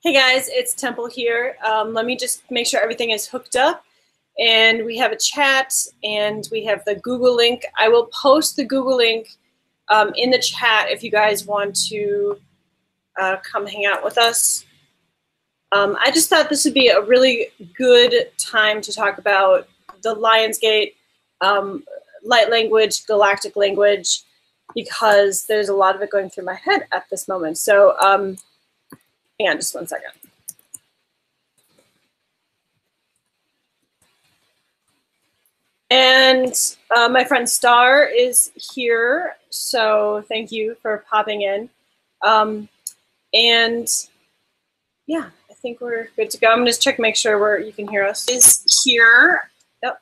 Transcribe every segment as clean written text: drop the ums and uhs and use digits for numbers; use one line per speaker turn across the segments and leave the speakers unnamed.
Hey guys, it's Temple here. Let me just make sure everything is hooked up. And we have a chat and we have the Google link. I will post the Google link in the chat if you guys want to come hang out with us. I just thought this would be a really good time to talk about the Lionsgate light language, galactic language, because there's a lot of it going through my head at this moment. So hang on just one second. And my friend Star is here, so thank you for popping in. And yeah, I think we're good to go. I'm gonna just check, make sure you can hear us. Is here. Yep.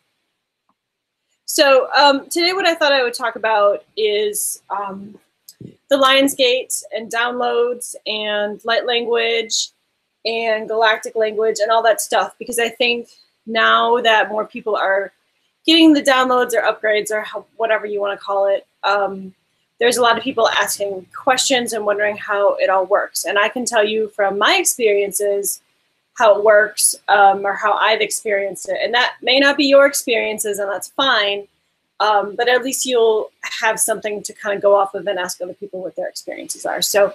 So today what I thought I would talk about is the Lionsgate and downloads and light language and galactic language and all that stuff, because I think now that more people are getting the downloads or upgrades or whatever you want to call it, there's a lot of people asking questions and wondering how it all works. And I can tell you from my experiences how it works, or how I've experienced it. And that may not be your experiences, and that's fine. But at least you'll have something to kind of go off of and ask other people what their experiences are. So,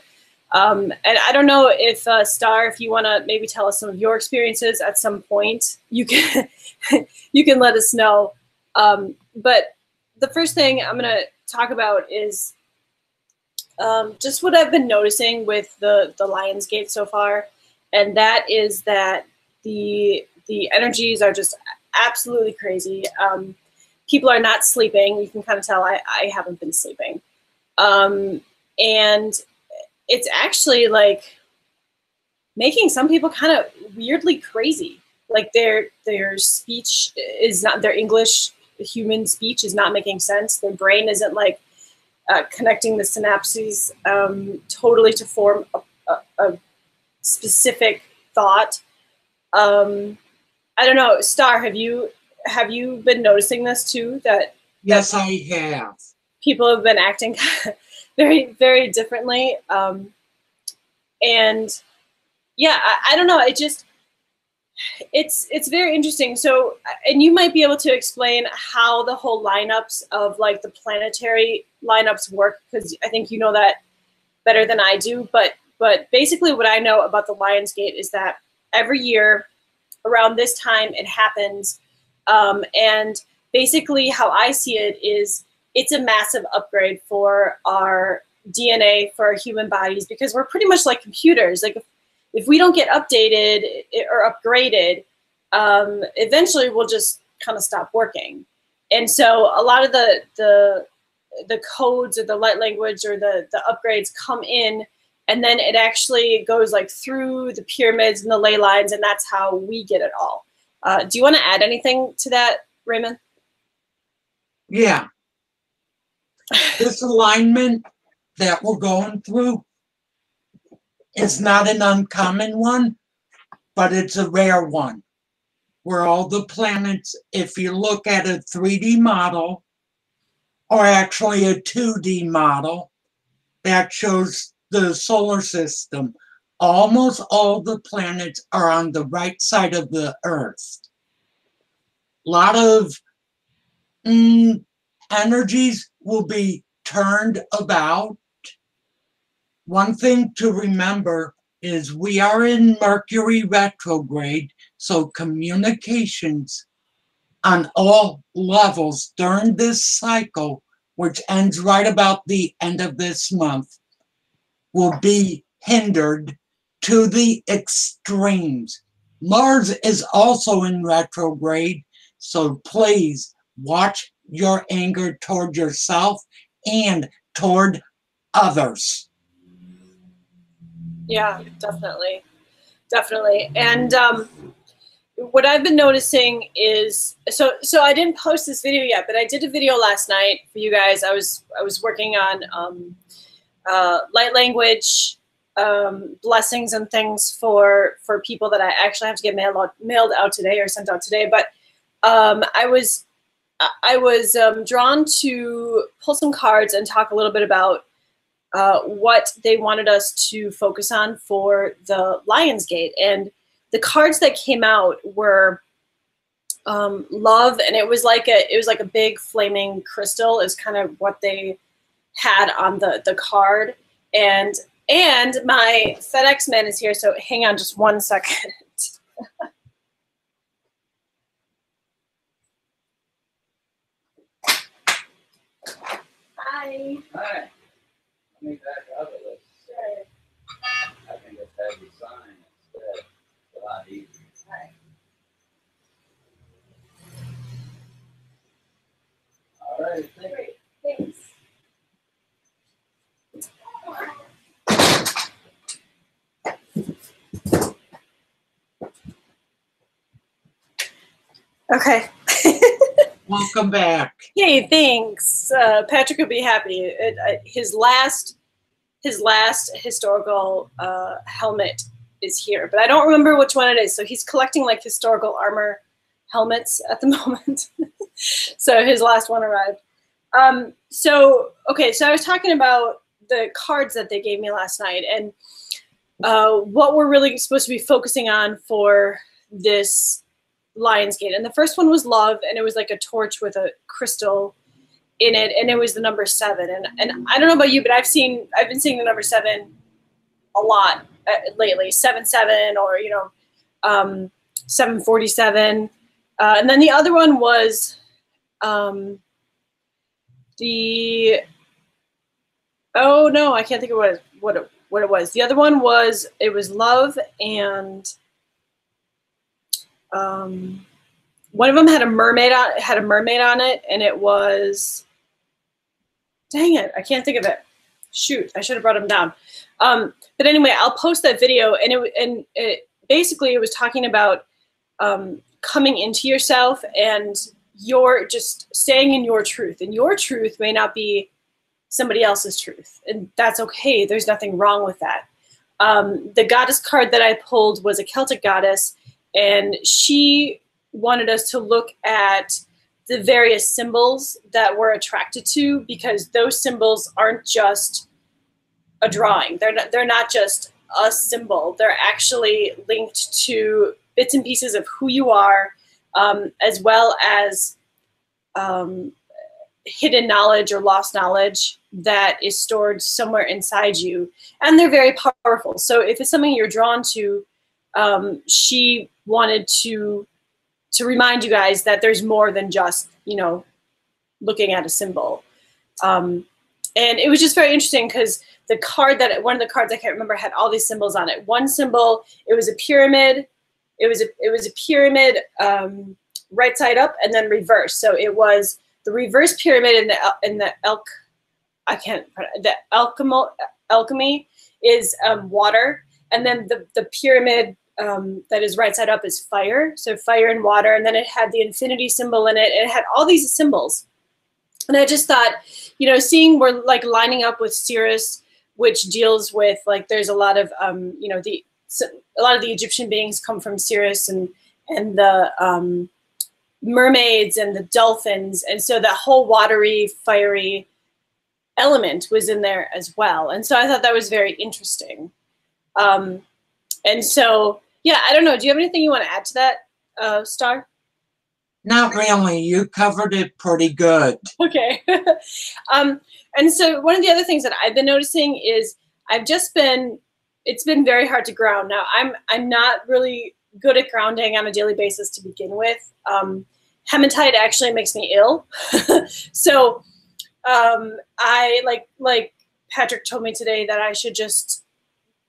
and I don't know if Star, if you want to maybe tell us some of your experiences at some point, you can you can let us know. But the first thing I'm going to talk about is just what I've been noticing with the Lionsgate so far, and that is that the energies are just absolutely crazy. People are not sleeping. You can kind of tell I haven't been sleeping. And it's actually like making some people kind of weirdly crazy. Like their speech is not, their English human speech is not making sense. Their brain isn't like connecting the synapses totally to form a specific thought. I don't know, Star, have you been noticing this too?
Yes, I have.
People have been acting very, very differently. And yeah, I don't know. It's very interesting. So, and you might be able to explain how the whole lineups of like the planetary lineups work, because I think you know that better than I do. But basically what I know about the Lionsgate is that every year around this time it happens. And basically how I see it is it's a massive upgrade for our DNA, for our human bodies, because we're pretty much like computers. Like if we don't get updated or upgraded, eventually we'll just kind of stop working. And so a lot of the codes or the light language or the upgrades come in, and then it actually goes like through the pyramids and the ley lines, and that's how we get it all. Do you want to add anything to that, Raymond?
Yeah. This alignment that we're going through is not an uncommon one, but it's a rare one, where all the planets, if you look at a 3D model, or actually a 2D model that shows the solar system, almost all the planets are on the right side of the Earth. A lot of energies will be turned about. One thing to remember is we are in Mercury retrograde, so communications on all levels during this cycle, which ends right about the end of this month, will be hindered to the extremes. Mars is also in retrograde, so please watch your anger toward yourself and toward others.
Yeah, definitely. Definitely. And what I've been noticing is, so I didn't post this video yet, but I did a video last night for you guys. I was working on light language, blessings and things for people that I actually have to get mailed out today or sent out today. But I was drawn to pull some cards and talk a little bit about what they wanted us to focus on for the Lionsgate. And the cards that came out were love, and it was like a big flaming crystal is kind of what they had on the card. And my FedEx man is here, so hang on just 1 second. Hi.
Hi. Let me back out of this.
Sure.
I can just have you sign instead. It's a lot easier.
Hi.
All right.
Great. Thanks. Okay.
Welcome back.
Hey, thanks. Patrick would be happy. His last historical helmet is here, but I don't remember which one it is. So he's collecting like historical armor helmets at the moment. So his last one arrived. So I was talking about the cards that they gave me last night and what we're really supposed to be focusing on for this Lionsgate. And the first one was love, and it was like a torch with a crystal in it, and it was the number 7. And I don't know about you, but I've been seeing the number 7 a lot lately. 77, or 747. And then the other one was oh no, I can't think of what it was. The other one was love, and one of them had a mermaid on it, and it was, dang it, I can't think of it. Shoot, I should have brought them down. But anyway, I'll post that video, and it basically it was talking about coming into yourself, and you're just staying in your truth, and your truth may not be somebody else's truth, and that's okay. There's nothing wrong with that. The goddess card that I pulled was a Celtic goddess, and she wanted us to look at the various symbols that we're attracted to, because those symbols aren't just a drawing. They're not just a symbol. They're actually linked to bits and pieces of who you are, as well as hidden knowledge or lost knowledge that is stored somewhere inside you. And they're very powerful. So if it's something you're drawn to, she wanted to remind you guys that there's more than just, looking at a symbol. And it was just very interesting because one of the cards I can't remember had all these symbols on it. One symbol, it was a pyramid. It was a pyramid right side up and then reverse. So it was the reverse pyramid in the alchemy is water, and then the pyramid that is right side up is fire. So fire and water, and then it had the infinity symbol in it, and it had all these symbols. And I just thought, seeing we're like lining up with Sirius, which deals with like there's a lot of a lot of the Egyptian beings come from Sirius, and the mermaids and the dolphins, and so that whole watery, fiery element was in there as well. And so I thought that was very interesting. And so, yeah, I don't know. Do you have anything you want to add to that, Star?
Not really. You covered it pretty good.
Okay. And so one of the other things that I've been noticing is it's been very hard to ground. Now, I'm not really good at grounding on a daily basis to begin with. Hematite actually makes me ill. So I like Patrick told me today that I should just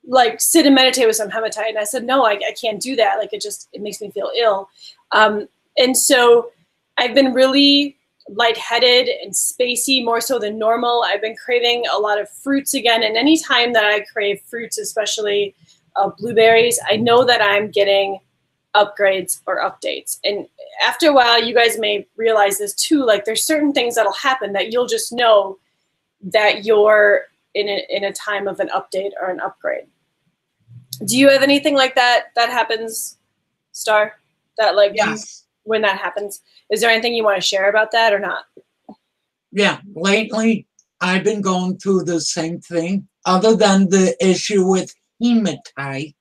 like sit and meditate with some hematite, and I said no, I can't do that. Like it makes me feel ill. And so I've been really lightheaded and spacey, more so than normal. I've been craving a lot of fruits again, and anytime that I crave fruits, especially blueberries, I know that I'm getting upgrades or updates. And after a while, you guys may realize this too, like there's certain things that'll happen that you'll just know that you're in a time of an update or an upgrade. Do you have anything like that happens, Star? That like
Yes.
When that happens, is there anything you want to share about that or not?
Yeah, lately I've been going through the same thing, other than the issue with hematite.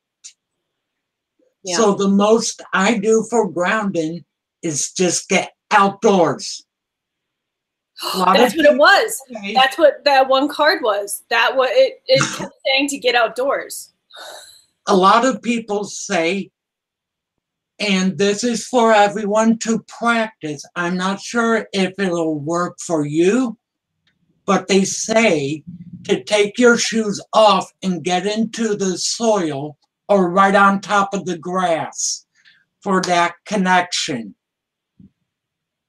Yeah.
So the most I do for grounding is just get outdoors.
That's what it was.
say,
That's what that one card was. That what it kept saying to get outdoors.
a lot of people say, and this is for everyone to practice. I'm not sure if it'll work for you, but they say to take your shoes off and get into the soil or right on top of the grass for that connection.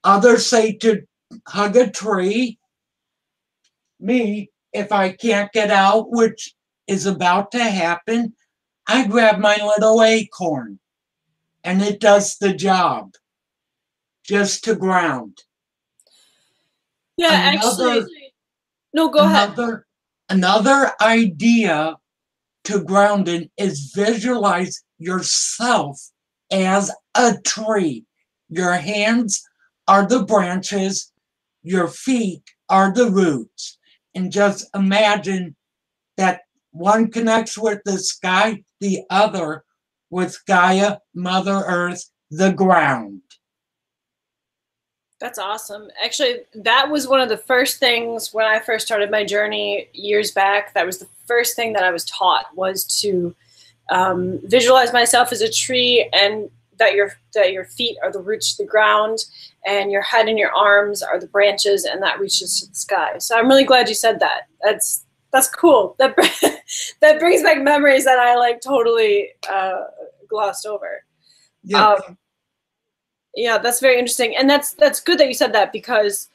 Others say to hug a tree. Me, if I can't get out, which is about to happen, I grab my little acorn and it does the job just to ground.
Yeah, actually, no, go ahead.
Another idea to grounding is visualize yourself as a tree. Your hands are the branches, your feet are the roots. And just imagine that one connects with the sky, the other with Gaia, Mother Earth, the ground.
That's awesome. Actually, that was one of the first things when I first started my journey years back. That was the first thing that I was taught, was to visualize myself as a tree, and that your feet are the roots to the ground, and your head and your arms are the branches, and that reaches to the sky. So I'm really glad you said that. That's cool. That that brings back memories that I like totally glossed over.
Yeah.
Yeah, that's very interesting, and that's good that you said that, because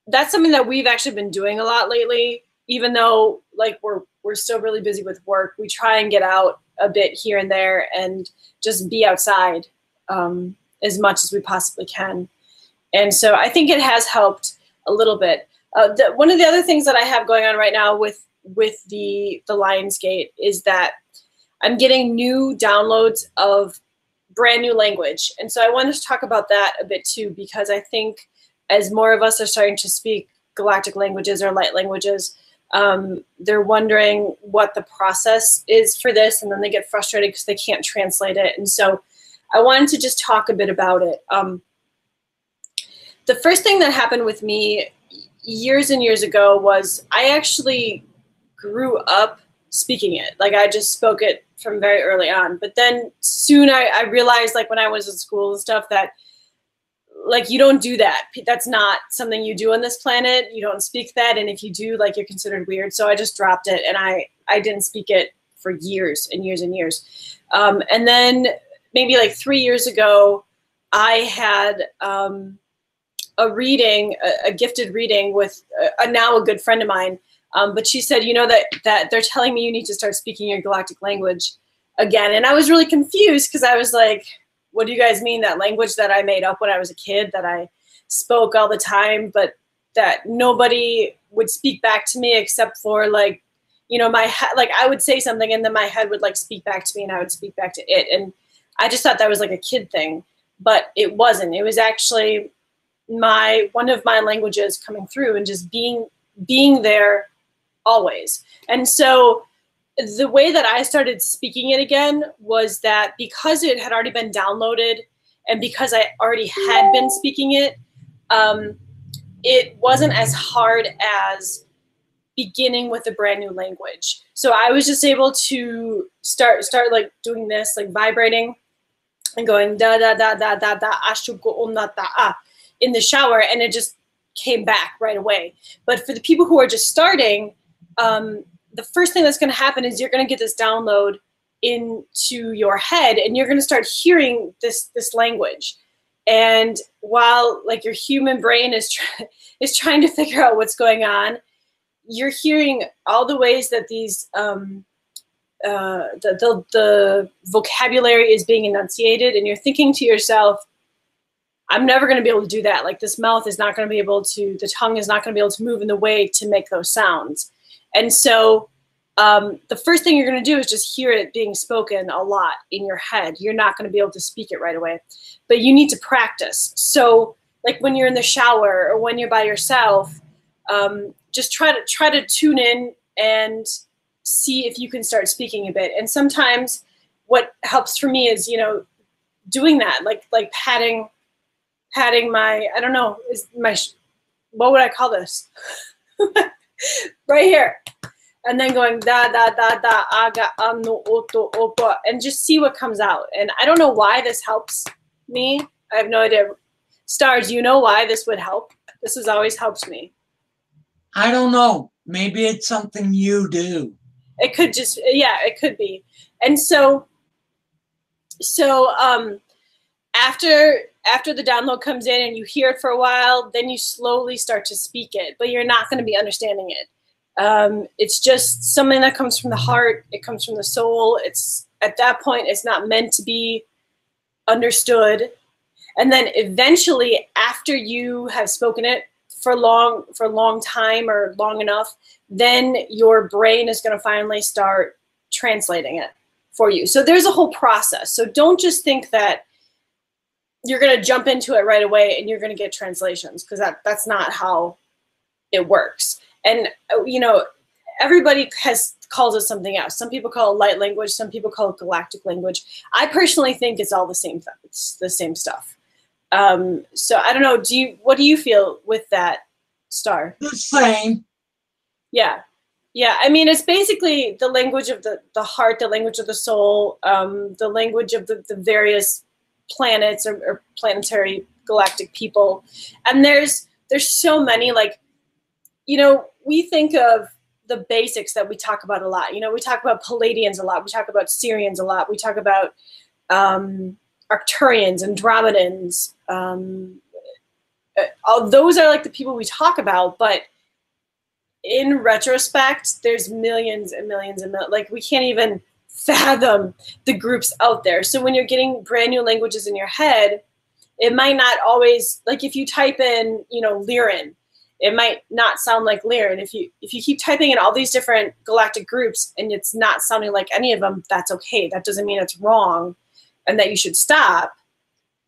that's something that we've actually been doing a lot lately. Even though like we're still really busy with work, we try and get out a bit here and there and just be outside as much as we possibly can. And so I think it has helped a little bit. One of the other things that I have going on right now with the Lionsgate is that I'm getting new downloads of brand new language. And so I wanted to talk about that a bit too, because I think as more of us are starting to speak galactic languages or light languages, they're wondering what the process is for this, and then they get frustrated because they can't translate it. And so I wanted to just talk a bit about it. The first thing that happened with me years and years ago was I actually grew up speaking it. Like I just spoke it from very early on. But then soon I realized, like when I was in school and stuff, that like you don't do that. That's not something you do on this planet. You don't speak that. And if you do, like you're considered weird. So I just dropped it, and I didn't speak it for years and years and years. And then maybe like 3 years ago, I had a reading, a gifted reading with now a good friend of mine. But she said, you know, that they're telling me you need to start speaking your galactic language again. And I was really confused, because I was like, what do you guys mean? That language that I made up when I was a kid, that I spoke all the time, but that nobody would speak back to me except for like, you know, like I would say something and then my head would like speak back to me and I would speak back to it. And I just thought that was like a kid thing, but it wasn't. It was actually one of my languages coming through and just being there always. And so the way that I started speaking it again was that because it had already been downloaded and because I already had been speaking it, it wasn't as hard as beginning with a brand new language. So I was just able to start like doing this, like vibrating and going da da da da da da ashuko onata ah in the shower, and it just came back right away. But for the people who are just starting, the first thing that's going to happen is you're going to get this download into your head, and you're going to start hearing this language. And while like your human brain is trying to figure out what's going on, you're hearing all the ways that these the vocabulary is being enunciated, and you're thinking to yourself, I'm never going to be able to do that. Like this mouth is not going to be able to, the tongue is not going to be able to move in the way to make those sounds. And so the first thing you're going to do is just hear it being spoken a lot in your head. You're not going to be able to speak it right away, but you need to practice. So like when you're in the shower or when you're by yourself, just try to tune in and see if you can start speaking a bit. And sometimes what helps for me is, you know, doing that, like patting my, I don't know, is my, what would I call this? Right here. And then going da da da da aga ano oto opa, and just see what comes out. And I don't know why this helps me. I have no idea. Stars, you know why this would help? This has always helped me. I
don't know. Maybe it's something you do.
It could just, yeah, it could be. And so after the download comes in and you hear it for a while, then you slowly start to speak it, but you're not going to be understanding it. It's just something that comes from the heart. It comes from the soul. It's at that point, it's not meant to be understood. And then eventually, after you have spoken it for a long time or long enough, then your brain is going to finally start translating it for you. So there's a whole process. So don't just think that you're going to jump into it right away and you're going to get translations, because that's not how it works. And, you know, everybody calls it something else. Some people call it light language. Some people call it galactic language. I personally think it's all the same thing. It's the same stuff. So I don't know. What do you feel with that, Star?
The same.
Yeah. Yeah. I mean, it's basically the language of the heart, the language of the soul, the language of the various planets or planetary galactic people. And there's so many, like, you know, we think of the basics that we talk about a lot. You know, we talk about Palladians a lot. We talk about Syrians a lot. We talk about Arcturians, Andromedans. Those are like the people we talk about, but in retrospect, there's millions and millions and millions. Like, we can't even fathom the groups out there. So when you're getting brand new languages in your head, it might not always, like if you type in, you know, Lyran, it might not sound like Lyran. If you keep typing in all these different galactic groups and it's not sounding like any of them, that's okay. That doesn't mean it's wrong and that you should stop.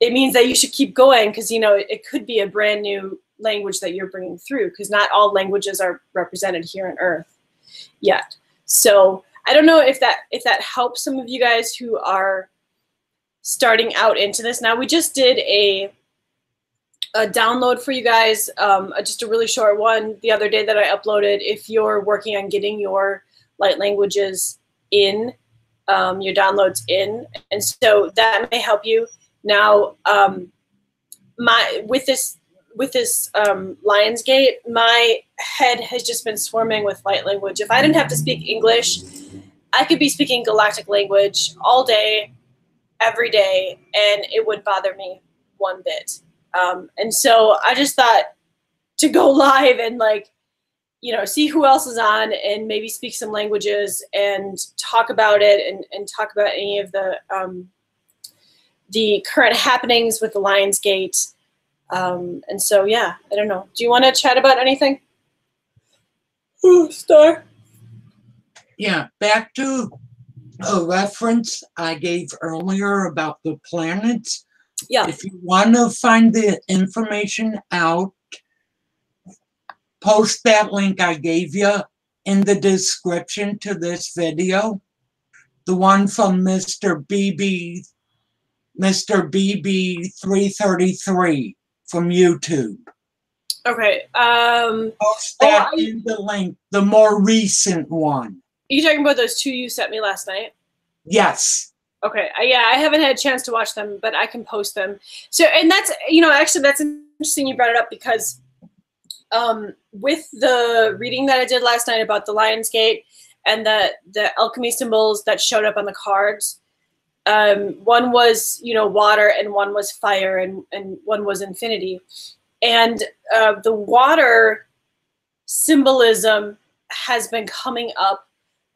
It means that you should keep going, because, you know, it could be a brand new language that you're bringing through, because not all languages are represented here on Earth yet. So I don't know if that helps some of you guys who are starting out into this. Now, we just did a download for you guys, just a really short one the other day that I uploaded. If you're working on getting your light languages in, your downloads in, and so that may help you. Now, with this Lionsgate, my head has just been swarming with light language. If I didn't have to speak English, I could be speaking galactic language all day, every day, and it wouldn't bother me one bit. And so I just thought to go live and, like, you know, see who else is on and maybe speak some languages and talk about it and talk about any of the current happenings with the Lionsgate. And so, yeah, I don't know. Do you want to chat about anything? Star?
Yeah, back to a reference I gave earlier about the planets.
Yeah.
If you want to find the information out, post that link I gave you in the description to this video. The one from Mr. BB333 from YouTube.
Okay.
Post that in the link, the more recent one.
Are you talking about those two you sent me last night?
Yes.
Okay. Yeah, I haven't had a chance to watch them, but I can post them. So, and that's, you know, actually that's interesting you brought it up, because with the reading that I did last night about the Lionsgate and the alchemy symbols that showed up on the cards, one was, you know, water, and one was fire, and one was infinity. And the water symbolism has been coming up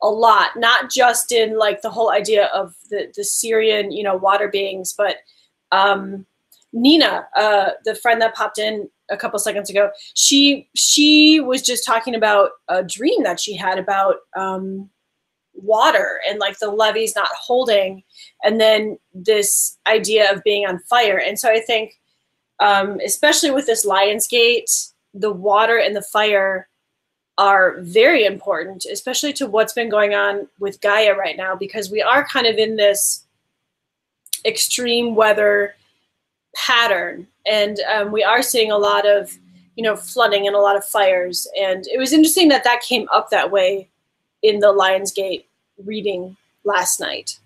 a lot, not just in like the whole idea of the Syrian, you know, water beings, but Nina, the friend that popped in a couple seconds ago, she was just talking about a dream that she had about water and like the levees not holding, and then this idea of being on fire. And so I think, especially with this Lionsgate, the water and the fire are very important, especially to what's been going on with Gaia right now, because we are kind of in this extreme weather pattern, and we are seeing a lot of, flooding and a lot of fires. And it was interesting that that came up that way in the Lionsgate reading last night.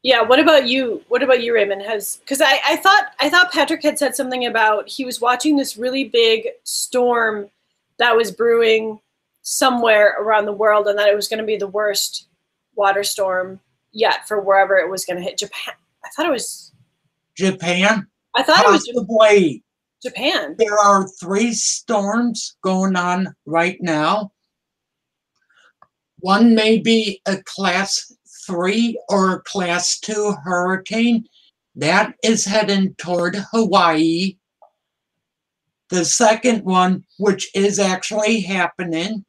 Yeah, what about you? What about you, Raymond? Because I thought Patrick had said something about he was watching this really big storm that was brewing somewhere around the world, and that it was going to be the worst water storm yet for wherever it was going to hit. Japan. I thought it was
Japan.
I thought
Possibly.
it was Japan.
There are 3 storms going on right now. One may be a class 3 or a class 2 hurricane that is heading toward Hawaii. The second one, which is actually happening,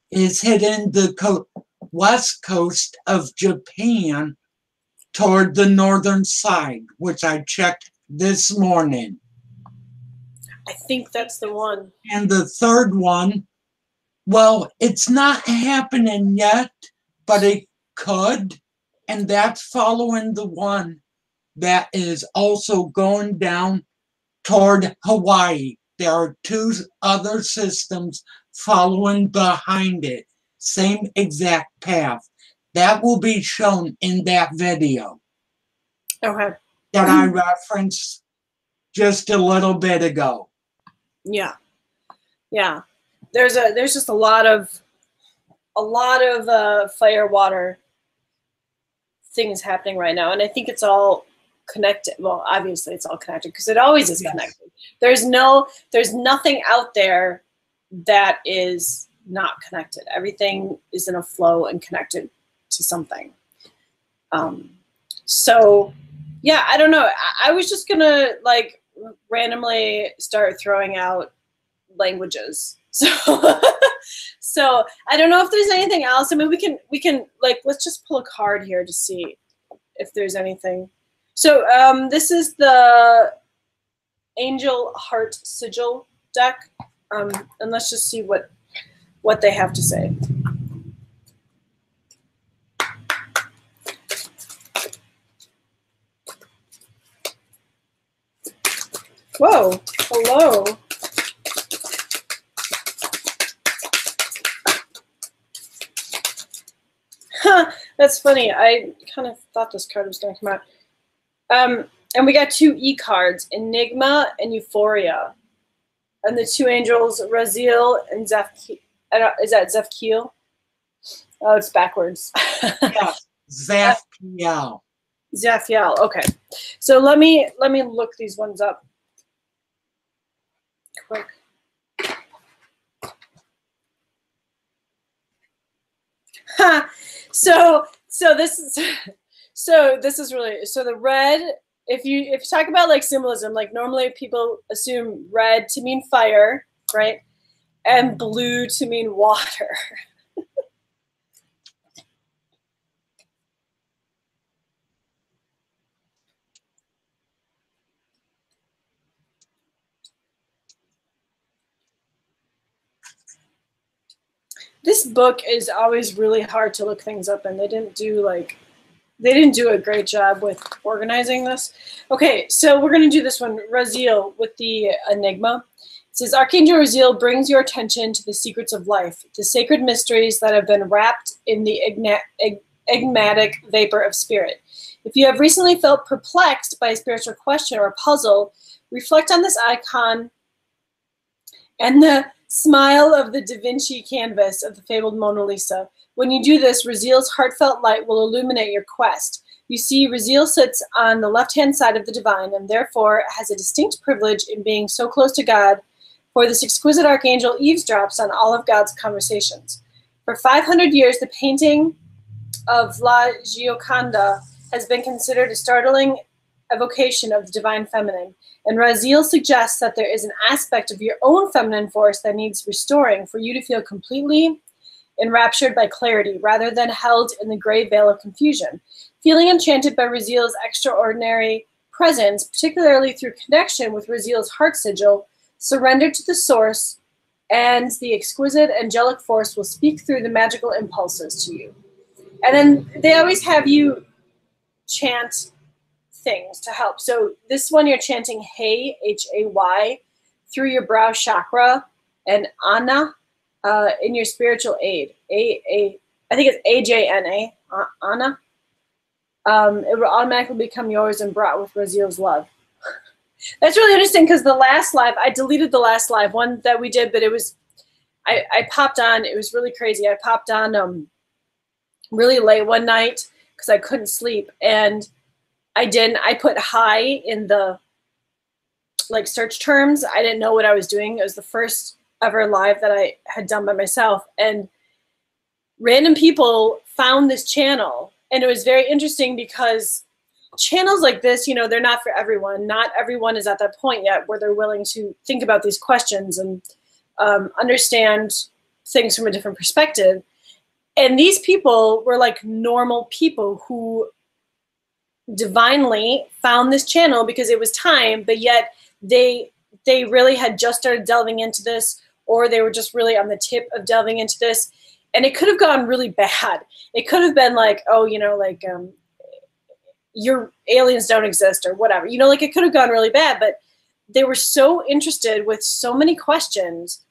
is hitting the west coast of Japan toward the northern side, which I checked this morning.
I think that's the one.
And the third one, well, it's not happening yet, but it could. And that's following the one that is also going down toward Hawaii. There are 2 other systems following behind it. Same exact path. That will be shown in that video.
Okay.
That I referenced just a little bit ago.
Yeah. Yeah. There's just a lot of fire water things happening right now, and I think it's all connected. Well, obviously it's all connected because it always is connected. There's nothing out there that is not connected. Everything is in a flow and connected to something. So yeah, I don't know. I was just gonna like randomly start throwing out languages. So I don't know if there's anything else. I mean, we can like, let's just pull a card here to see if there's anything. So this is the Angel Heart Sigil deck, and let's just see what they have to say. Whoa, hello. That's funny. I kind of thought this card was going to come out. And we got 2 E cards, Enigma and Euphoria. And the 2 angels, Raziel and Zafkiel. Is that Zafkiel? Oh, it's backwards.
Yeah, Zafkiel.
Zafkiel, okay. So let me look these ones up quick. So this is really, so the red, if you talk about like symbolism, like normally people assume red to mean fire, right? And blue to mean water. This book is always really hard to look things up, and they didn't do a great job with organizing this. Okay, so we're going to do this one, Raziel, with the Enigma. It says, Archangel Raziel brings your attention to the secrets of life, the sacred mysteries that have been wrapped in the enigmatic vapor of spirit. If you have recently felt perplexed by a spiritual question or puzzle, reflect on this icon and the smile of the Da Vinci canvas of the fabled Mona Lisa. When you do this, Raziel's heartfelt light will illuminate your quest. You see, Raziel sits on the left-hand side of the divine and therefore has a distinct privilege in being so close to God, for this exquisite archangel eavesdrops on all of God's conversations. For 500 years, the painting of La Gioconda has been considered a startling evocation of the divine feminine, and Raziel suggests that there is an aspect of your own feminine force that needs restoring for you to feel completely enraptured by clarity rather than held in the gray veil of confusion. Feeling enchanted by Raziel's extraordinary presence, particularly through connection with Raziel's heart sigil, Surrender to the source, and the exquisite angelic force will speak through the magical impulses to you. And then they always have you chant things to help. So this one you're chanting Hay, Hay, through your brow chakra, and Ana in your spiritual aid. I think it's AJNA, Ana. It will automatically become yours and brought with Raziel's love. That's really interesting because the last live, I deleted the last live one that we did, but it was, I popped on, it was really crazy. I popped on really late one night because I couldn't sleep, and I put hi in the like search terms. I didn't know what I was doing. It was the first ever live that I had done by myself, and random people found this channel, and it was very interesting because channels like this, you know, they're not for everyone. Not everyone is at that point yet where they're willing to think about these questions and understand things from a different perspective. And these people were like normal people who divinely found this channel because it was time, but yet they really had just started delving into this, or they were just really on the tip of delving into this. And it could have gone really bad. It could have been like, oh, you know, like your aliens don't exist or whatever. You know, like it could have gone really bad, but they were so interested with so many questions.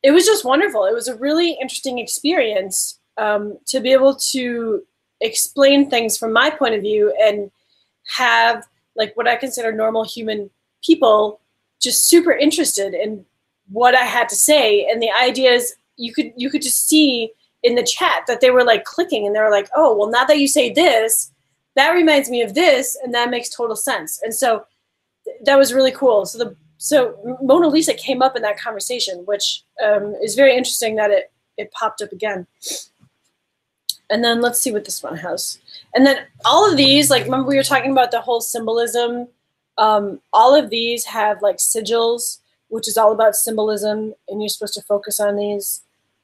It was just wonderful. It was a really interesting experience to be able to explain things from my point of view and have like what I consider normal human people just super interested in what I had to say. And the ideas, you could just see in the chat that they were like clicking, and they were like, oh, well, now that you say this, that reminds me of this, and that makes total sense. And so that was really cool. So Mona Lisa came up in that conversation, which is very interesting that it popped up again. And then let's see what this one has. And then all of these, like, remember we were talking about the whole symbolism. All of these have like sigils, which is all about symbolism, and you're supposed to focus on these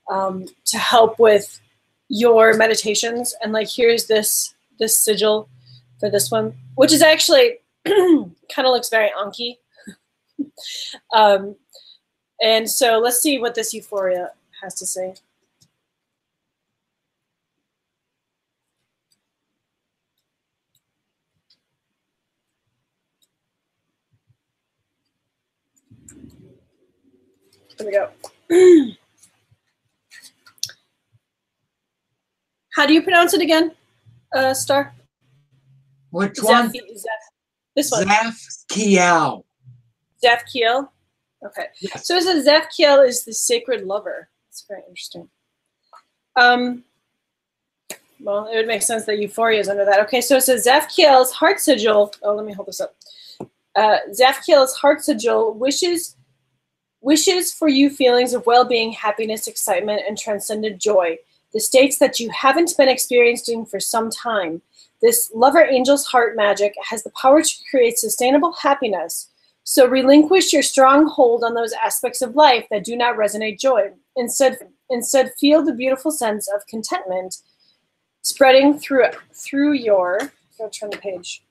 to help with your meditations. And like, here's this sigil for this one, which is actually kind of looks very Anki. And so let's see what this euphoria has to say. Here we go. How do you pronounce it again, Star?
Which one?
This one.
Zafkiel.
Zafkiel? Okay. Yes. So it says Zafkiel is the sacred lover. That's very interesting. Well, it would make sense that euphoria is under that. Okay, so it says Zafkiel's heart sigil. Oh, let me hold this up. Zafkiel's heart sigil wishes for you feelings of well-being, happiness, excitement, and transcendent joy. The states that you haven't been experiencing for some time. This lover angel's heart magic has the power to create sustainable happiness. So relinquish your strong hold on those aspects of life that do not resonate joy. Instead feel the beautiful sense of contentment spreading through your, I'll turn the page,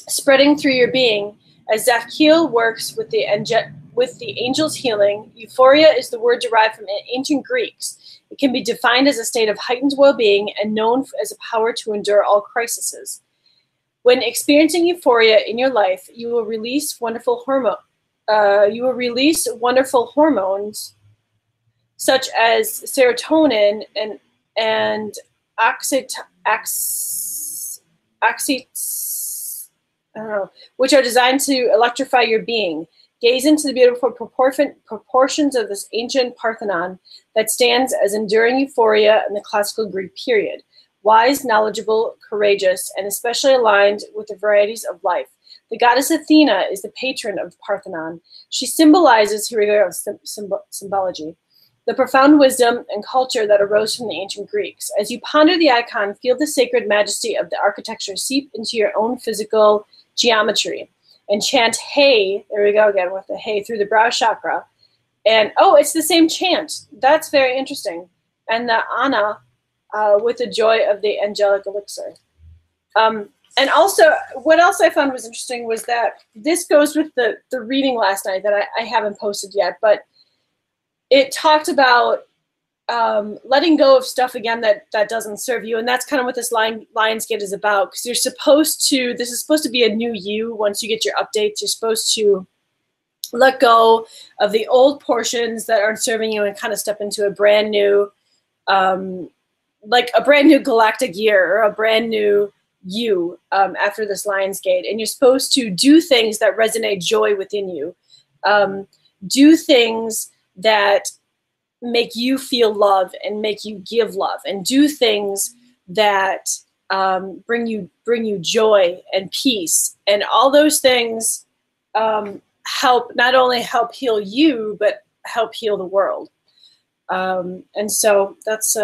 spreading through your being as Zafkiel works with the angel's healing. Euphoria is the word derived from ancient Greeks. It can be defined as a state of heightened well-being and known as a power to endure all crises. When experiencing euphoria in your life, you will release wonderful hormones such as serotonin and which are designed to electrify your being. Gaze into the beautiful proportions of this ancient Parthenon that stands as enduring euphoria in the classical Greek period. Wise, knowledgeable, courageous, and especially aligned with the varieties of life. The goddess Athena is the patron of Parthenon. She symbolizes, here we go, symbology, the profound wisdom and culture that arose from the ancient Greeks. As you ponder the icon, feel the sacred majesty of the architecture seep into your own physical geometry. And chant Hay, there we go again with the Hay, through the brow chakra. And, oh, it's the same chant. That's very interesting. And the Ana with the joy of the angelic elixir. And also, what else I found was interesting was that this goes with the reading last night that I haven't posted yet, but it talked about letting go of stuff again that doesn't serve you, and that's kind of what this Lionsgate is about. Because you're supposed to, this is supposed to be a new you. Once you get your updates, you're supposed to let go of the old portions that aren't serving you and kind of step into a brand new, like a brand new galactic year or a brand new you after this Lionsgate. And you're supposed to do things that resonate joy within you, do things that make you feel love and make you give love, and do things that bring you joy and peace, and all those things help, not only help heal you, but help heal the world. And so that's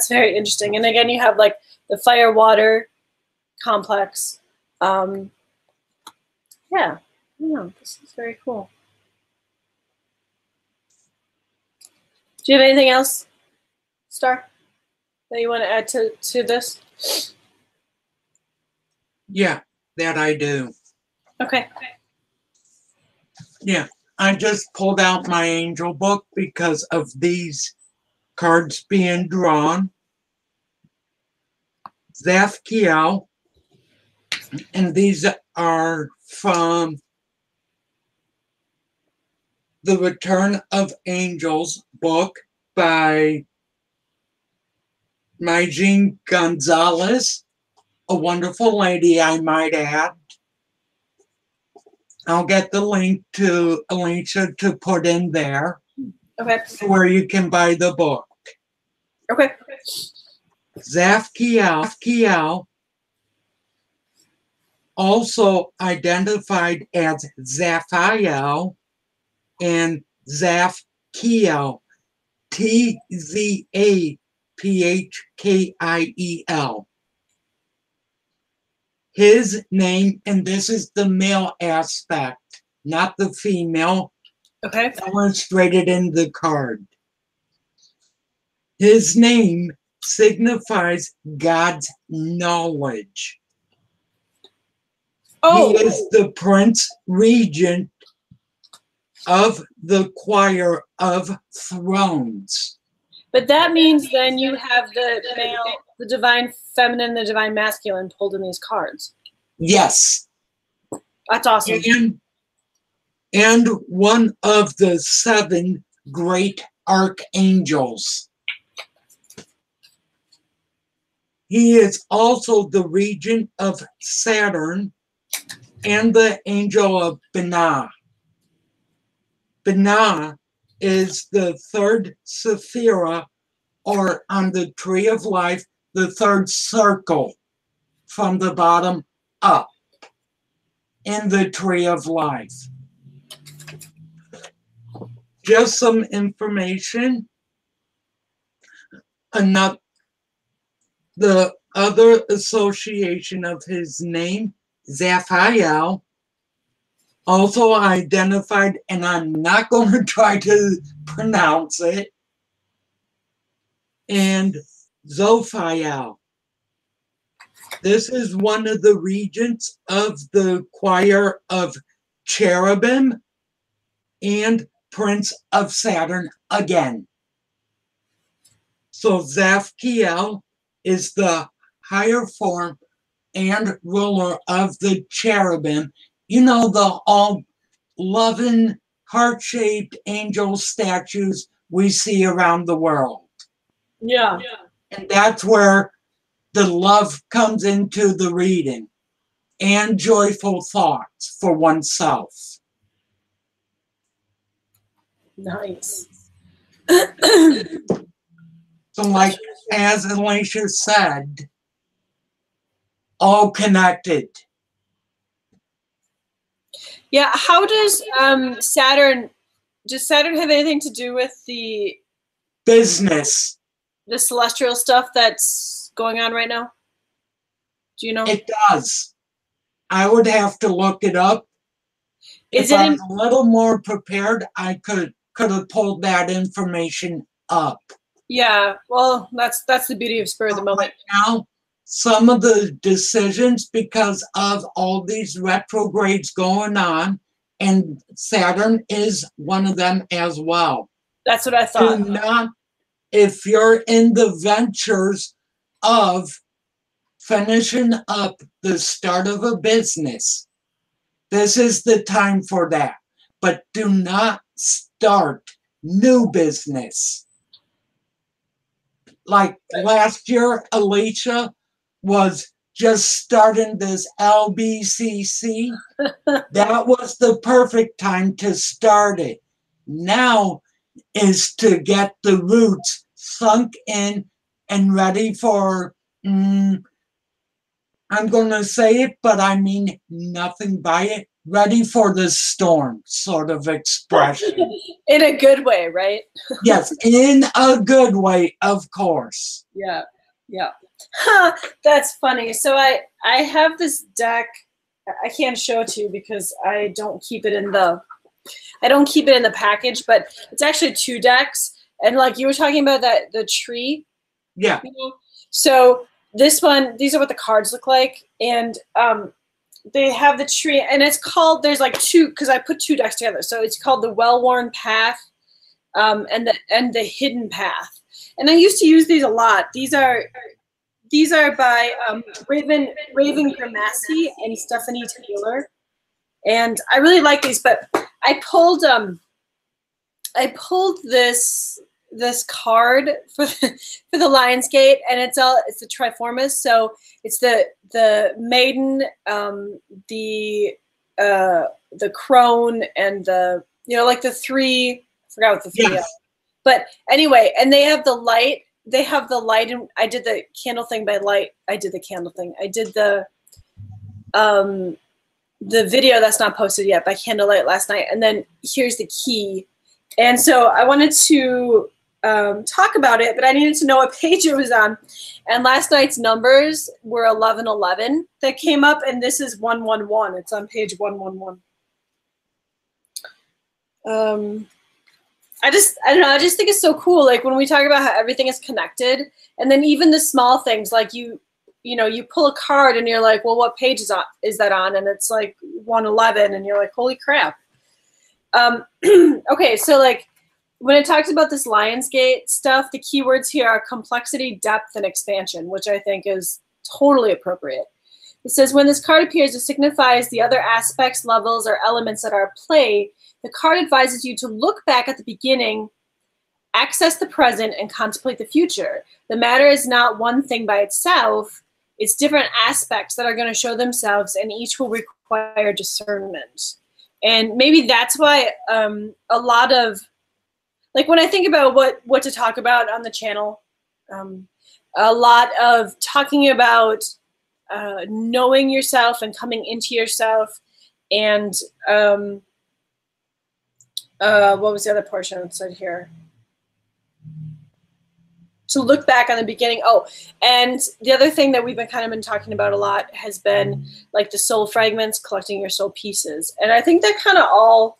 very interesting. And again, you have like the fire water complex. Yeah, I don't know, this is very cool. Do you have anything else, Star, that you want to add to this?
Yeah, that I do.
Okay.
Yeah, I just pulled out my angel book because of these cards being drawn. Zafkiel, and these are from the Return of Angels book by Majin Gonzalez, a wonderful lady, I might add. I'll get the link to Alicia to put in there.
Okay.
Where you can buy the book.
Okay.
Zafkiel, also identified as Zaphiel and Zafkiel, Tzapphkiel. His name, and this is the male aspect, not the female,
Okay.
illustrated in the card. His name signifies God's knowledge.
Oh.
He is the Prince Regent of the Choir of Thrones.
But that means then you have the male, the divine feminine, the divine masculine pulled in these cards.
Yes.
That's awesome.
And one of the 7 great archangels. He is also the regent of Saturn and the angel of Binah. Binah is the 3rd Sephira, or on the tree of life, the 3rd circle from the bottom up in the tree of life. Just some information. The other association of his name, Zaphiel, also identified, and I'm not going to try to pronounce it, and Zophiel. This is one of the regents of the choir of cherubim and Prince of Saturn again. So Zafkiel is the higher form and ruler of the cherubim. You know, the all loving, heart-shaped angel statues we see around the world.
Yeah.
And that's where the love comes into the reading, and joyful thoughts for oneself.
Nice.
So like, as Alicia said, all connected.
Yeah, how does Saturn have anything to do with the
Business.
the celestial stuff that's going on right now? Do you know?
It does. I would have to look it up.
Is
if
it
I was a little more prepared, I could have pulled that information up.
Yeah, well, that's the beauty of spur of the moment.
Right now, some of the decisions because of all these retrogrades going on, and Saturn is one of them as well.
That's what I
Do
thought.
not, if you're in the ventures of finishing up the start of a business, this is the time for that. But do not start new business. Like last year, Alicia was just starting this LBCC. That was the perfect time to start it. Now is to get the roots sunk in and ready for, I'm going to say it, but I mean nothing by it, ready for the storm sort of expression.
In a good way, right?
Yes, in a good way, of course.
Yeah, yeah. Huh, that's funny. So I have this deck. I can't show it to you because I don't keep it in the package, but it's actually 2 decks. And like you were talking about that, the tree.
Yeah.
You know? So this one, these are what the cards look like. And they have the tree, and it's called, there's like 2, because I put 2 decks together. So it's called the Well-Worn Path and the Hidden Path. And I used to use these a lot. These are by Raven Grimassi and Stephanie Taylor. And I really like these, but I pulled this card for the Lionsgate, and it's the Triformis. So it's the maiden, the crone, and the, like the 3. I forgot what the 3
Yes.
are. But anyway, and they have the light. They have the light, and I did the candle thing by light. I did the candle thing. I did the video that's not posted yet by candlelight last night. And then here's the key. And so I wanted to talk about it, but I needed to know what page it was on. And last night's numbers were 1111 that came up, and this is 111. It's on page 111. I don't know. I just think it's so cool. Like when we talk about how everything is connected, and then even the small things, like you pull a card and you're like, well, what page is that on? And it's like 111, and you're like, holy crap. Okay, so like when it talks about this Lionsgate stuff, the keywords here are complexity, depth, and expansion, which I think is totally appropriate. It says, when this card appears, it signifies the other aspects, levels, or elements that are at play. The card advises you to look back at the beginning, access the present, and contemplate the future. The matter is not one thing by itself. It's different aspects that are going to show themselves, and each will require discernment. And maybe that's why a lot of, like when I think about what to talk about on the channel, a lot of talking about knowing yourself and coming into yourself, and what was the other portion that said here? To look back on the beginning. Oh, and the other thing that we've been talking about a lot has been like the soul fragments, collecting your soul pieces. And I think that kind of all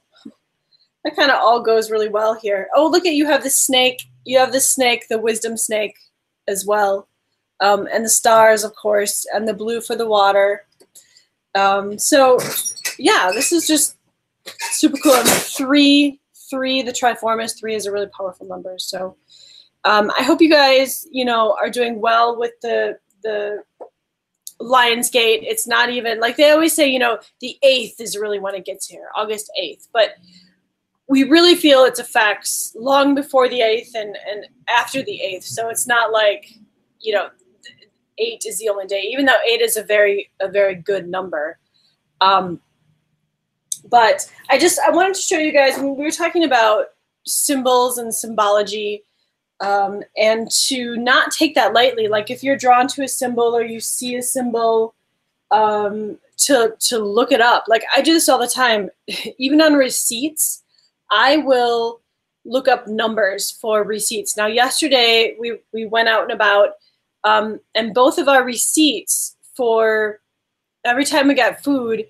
goes really well here. Oh, look at, you have the snake. You have the snake, the wisdom snake as well. And the stars, of course, and the blue for the water. So yeah, this is just super cool. And three, the Triformis, 3 is a really powerful number. So I hope you guys, are doing well with the Lionsgate. It's not even, like they always say, the 8th is really when it gets here, August 8th. But we really feel its effects long before the 8th and after the 8th. So it's not like, 8 is the only day, even though 8 is a very good number. But I wanted to show you guys, when we were talking about symbols and symbology, and to not take that lightly. Like if you're drawn to a symbol or you see a symbol, to look it up. Like I do this all the time. Even on receipts, I will look up numbers for receipts. Now yesterday we went out and about, and both of our receipts for every time we got food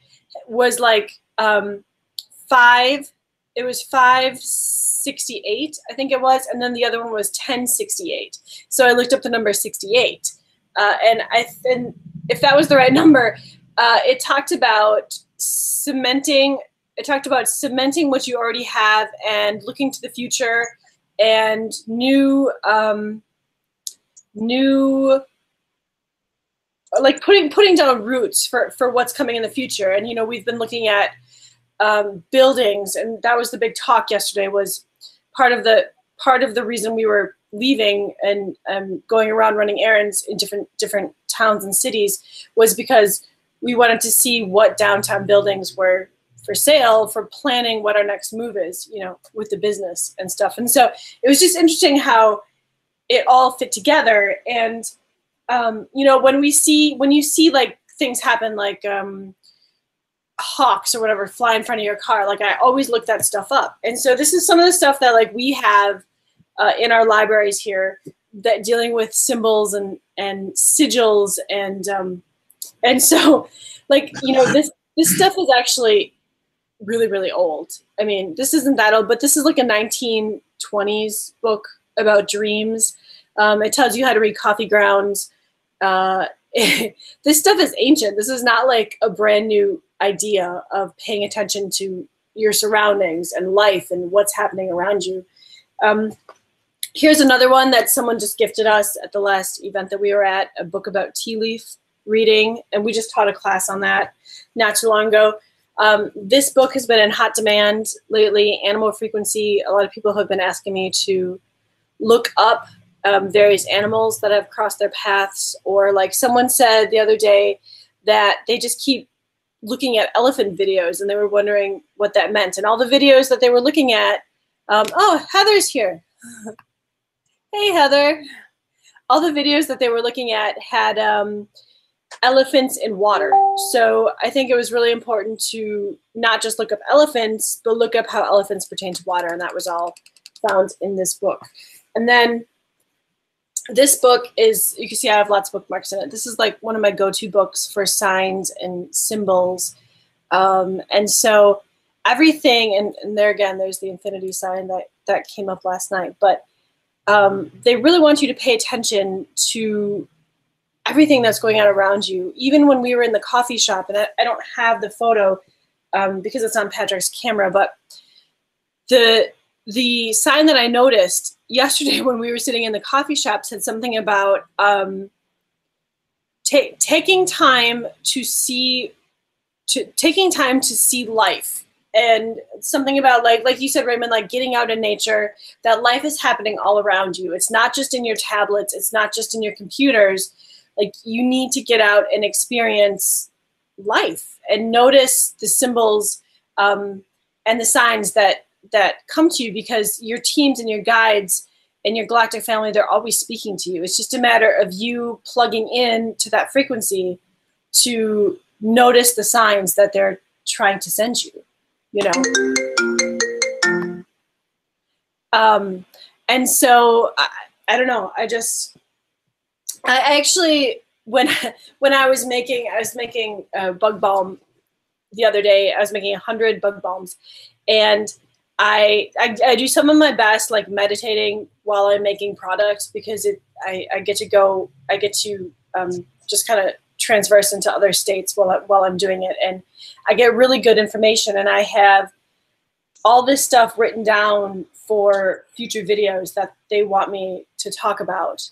was like 568, I think it was, and then the other one was 1068. So I looked up the number 68. And if that was the right number, it talked about cementing. It talked about cementing what you already have and looking to the future and new, like putting down roots for what's coming in the future. And we've been looking at buildings, and that was the big talk yesterday. Was part of the reason we were leaving and going around running errands in different towns and cities was because we wanted to see what downtown buildings were for sale, for planning what our next move is, with the business and stuff. And so it was just interesting how it all fit together. And when you see like things happen, like hawks or whatever fly in front of your car, like I always look that stuff up. And so this is some of the stuff that like we have in our libraries here, that dealing with symbols and sigils and so like this stuff is actually really, really old. I mean, this isn't that old, but this is like a 1920s book about dreams. It tells you how to read coffee grounds. This stuff is ancient. This is not like a brand new idea of paying attention to your surroundings and life and what's happening around you. Here's another one that someone just gifted us at the last event that we were at, a book about tea leaf reading, and we just taught a class on that not too long ago. This book has been in hot demand lately, Animal Frequency. A lot of people have been asking me to look up various animals that have crossed their paths, or like someone said the other day that they just keep looking at elephant videos and they were wondering what that meant. And all the videos that they were looking at, oh, Heather's here. Hey, Heather. All the videos that they were looking at had elephants in water. So I think it was really important to not just look up elephants, but look up how elephants pertain to water. And that was all found in this book. And then this book is, you can see I have lots of bookmarks in it. This is like one of my go-to books for signs and symbols. And so everything, and there again, there's the infinity sign that came up last night. But they really want you to pay attention to everything that's going on around you. Even when we were in the coffee shop, and I don't have the photo because it's on Patrick's camera, but the sign that I noticed yesterday when we were sitting in the coffee shop said something about taking time to see life. And something about like you said, Raymond, like getting out in nature, that life is happening all around you. It's not just in your tablets. It's not just in your computers. Like you need to get out and experience life and notice the symbols and the signs that come to you, because your teams and your guides and your galactic family, they're always speaking to you. It's just a matter of you plugging in to that frequency to notice the signs that they're trying to send you. And so I don't know. I actually, when I was making bug balm the other day, I was making 100 bug balms, and I do some of my best like meditating while I'm making products, because I get to just kind of transverse into other states while I'm doing it, and I get really good information, and I have all this stuff written down for future videos that they want me to talk about.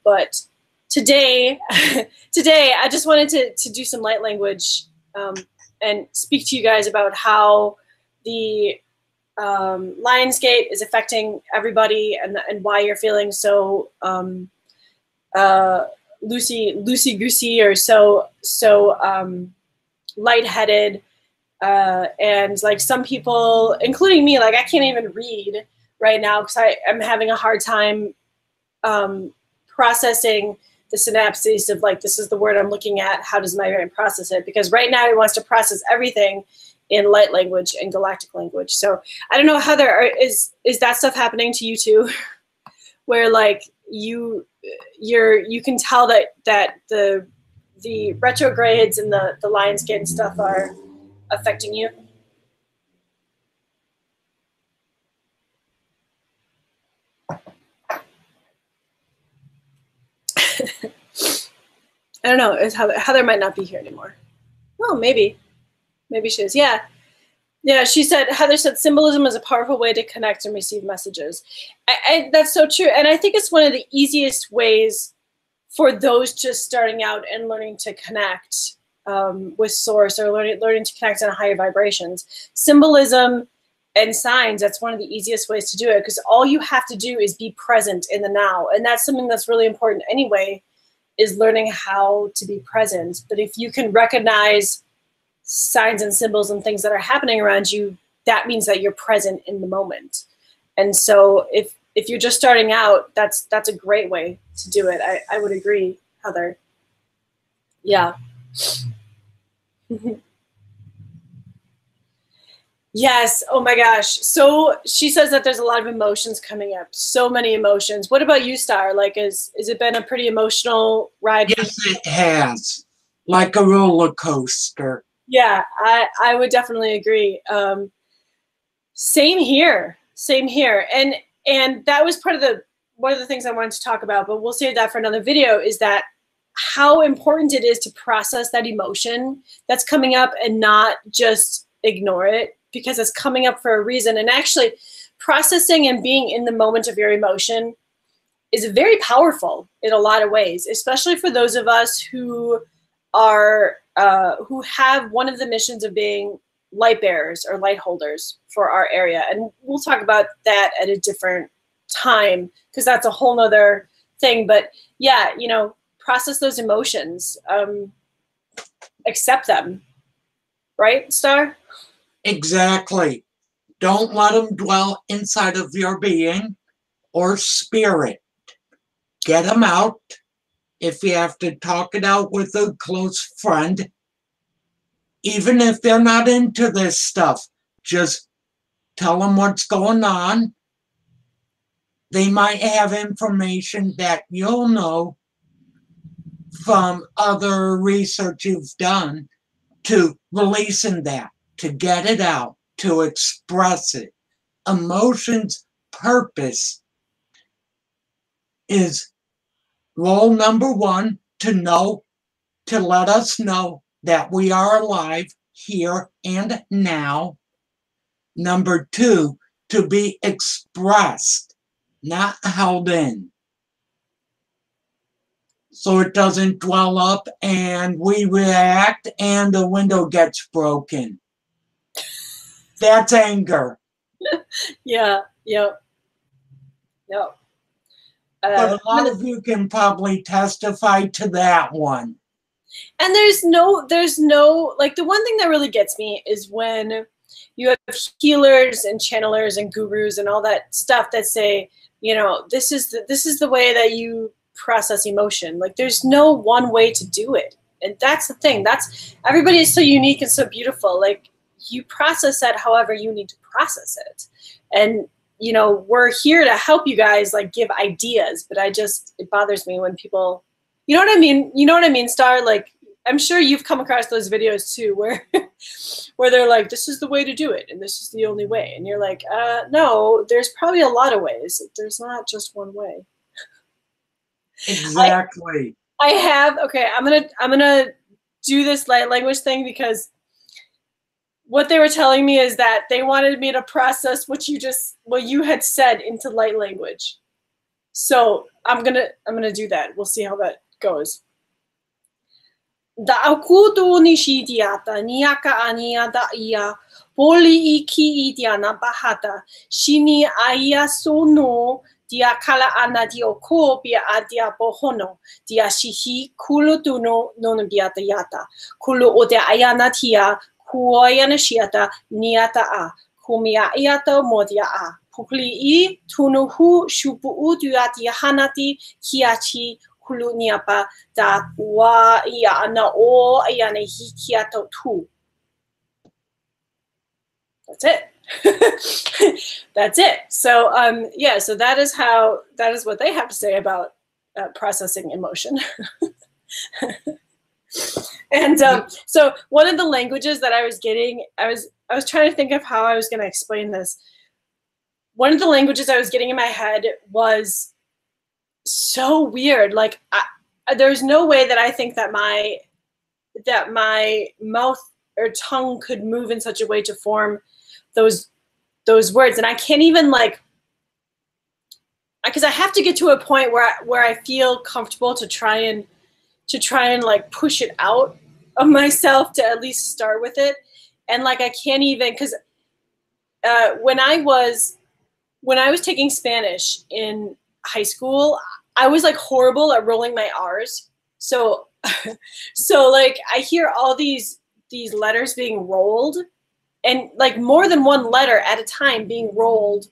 But today I just wanted to do some light language and speak to you guys about how the Lionsgate is affecting everybody, and why you're feeling so loosey-goosey or so lightheaded, and like some people, including me, like I can't even read right now because I'm having a hard time processing the synapses of like, this is the word I'm looking at, how does my brain process it? Because right now it wants to process everything in light language and galactic language. So I don't know, Heather, is that stuff happening to you too? Where like you can tell that the retrogrades and the Lionsgate and stuff are affecting you? I don't know. It's Heather might not be here anymore. Oh, maybe she is. Yeah. She said, Heather said, symbolism is a powerful way to connect and receive messages. That's so true. And I think it's one of the easiest ways for those just starting out and learning to connect with source, or learning to connect on higher vibrations. Symbolism and signs, that's one of the easiest ways to do it, because all you have to do is be present in the now. And that's something that's really important anyway, is learning how to be present. But if you can recognize signs and symbols and things that are happening around you, that means that you're present in the moment. And so if you're just starting out, that's a great way to do it. I would agree, Heather. Yeah. Yes. Oh my gosh. So she says that there's a lot of emotions coming up. So many emotions. What about you, Star? Like, has it been a pretty emotional ride?
Yes, it has. Like a roller coaster.
Yeah, I would definitely agree. Same here. And that was one of the things I wanted to talk about, but we'll save that for another video, is that how important it is to process that emotion that's coming up and not just ignore it, because it's coming up for a reason. And actually processing and being in the moment of your emotion is very powerful in a lot of ways, especially for those of us who are who have one of the missions of being light bearers or light holders for our area. And we'll talk about that at a different time, because that's a whole nother thing. But yeah, process those emotions, accept them, right, Star?
Exactly. Don't let them dwell inside of your being or spirit. Get them out. If you have to talk it out with a close friend, even if they're not into this stuff, just tell them what's going on. They might have information that you'll know from other research you've done, to releasing that, to get it out, to express it. Emotions' purpose is role number one, to let us know that we are alive here and now. Number two, to be expressed, not held in, so it doesn't dwell up and we react and the window gets broken. That's anger.
Yeah.
But a lot of you can probably testify to that one.
And there's no, like, the one thing that really gets me is when you have healers and channelers and gurus and all that stuff that say, this is the way that you process emotion. Like, there's no one way to do it. And that's the thing. Everybody is so unique and so beautiful. Like, you process that however you need to process it. And we're here to help you guys, like, give ideas, but it bothers me when people, you know what I mean, Star? Like, I'm sure you've come across those videos too, where they're like, this is the way to do it, and this is the only way. And you're like, no, there's probably a lot of ways. There's not just one way.
Exactly.
I'm gonna do this light language thing, because what they were telling me is that they wanted me to process what you had said into light language. So I'm gonna do that. We'll see how that goes. Da akuto ni shidiata niaka ania da ia poli iki idiana bahata shini aya sono dia kala ana dio ko bia adia bohono dia shihi kulu tuno non biata yata kulu ode ayana tia kuayana shiata niata a kumia iata modia a pukli I tunuhu shupu uduati hanati kiachi kulu niapa da wa ia ana o ayana hikiato tu. That's it. That's it. So yeah, so that is what they have to say about processing emotion. And so one of the languages that I was getting, I was trying to think of how I was going to explain this. One of the languages I was getting in my head was so weird. Like, there's no way that I think that my mouth or tongue could move in such a way to form those words. And I can't even like, because I have to get to a point where I feel comfortable to try and like push it out of myself to at least start with it. And like I can't even, because when I was taking Spanish in high school, I was like horrible at rolling my R's. So so like I hear all these letters being rolled, and like more than one letter at a time being rolled.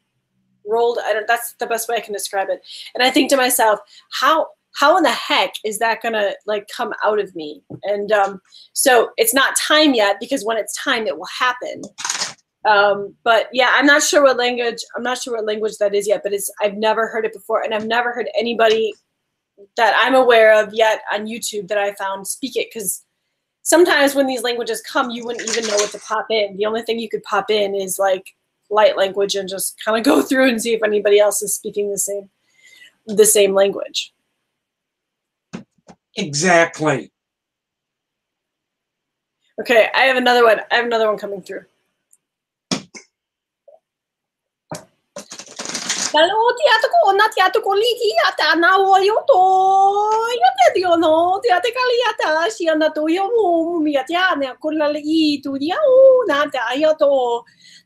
That's the best way I can describe it. And I think to myself, how in the heck is that gonna like come out of me? And so it's not time yet, because when it's time, it will happen. But yeah, I'm not sure what language that is yet, but I've never heard it before, and I've never heard anybody that I'm aware of yet on YouTube that I found speak it, because sometimes when these languages come, you wouldn't even know what to pop in. The only thing you could pop in is like light language and just kind of go through and see if anybody else is speaking the same language.
Exactly.
Okay, I have another one. I have another one coming through.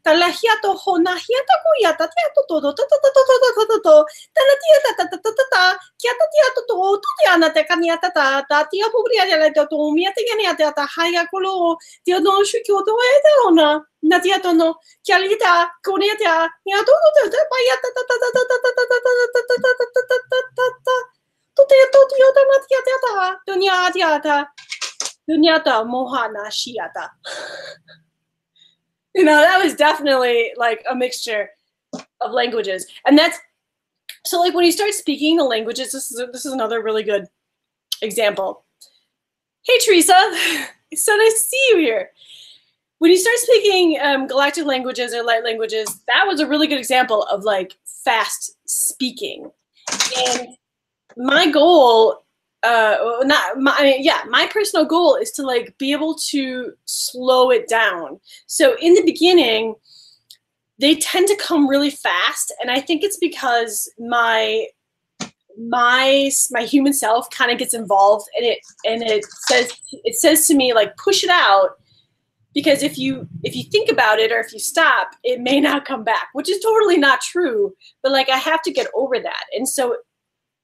Talahiato hona hiata kuyata tiato todo toto tala kiata tiato to tiana te kaniata ta tia pubria le to mia te kaniata ta haya kolo tia no shukyo to e te ona na tiato no kialita kuniata nia to payata to te to tiota na tiata dunyata mohana shiata. You know, that was definitely like a mixture of languages. And that's, so like when you start speaking the languages, this is another really good example. Hey, Teresa, it's so nice to see you here. When you start speaking galactic languages or light languages, that was a really good example of like fast speaking. And my goal, my personal goal is to like be able to slow it down. So in the beginning, they tend to come really fast, and I think it's because my human self kind of gets involved, and it says to me like push it out, because if you think about it or if you stop, it may not come back, which is totally not true. But like I have to get over that, and so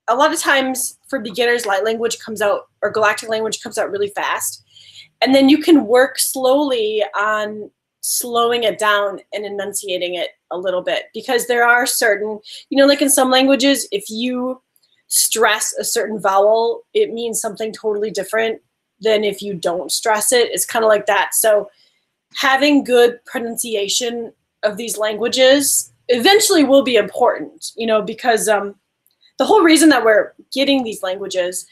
a lot of times for beginners, light language comes out, or galactic language comes out really fast. And then you can work slowly on slowing it down and enunciating it a little bit, because there are certain, you know, like in some languages, if you stress a certain vowel, it means something totally different than if you don't stress it. It's kind of like that. So having good pronunciation of these languages eventually will be important, you know, because the whole reason that we're getting these languages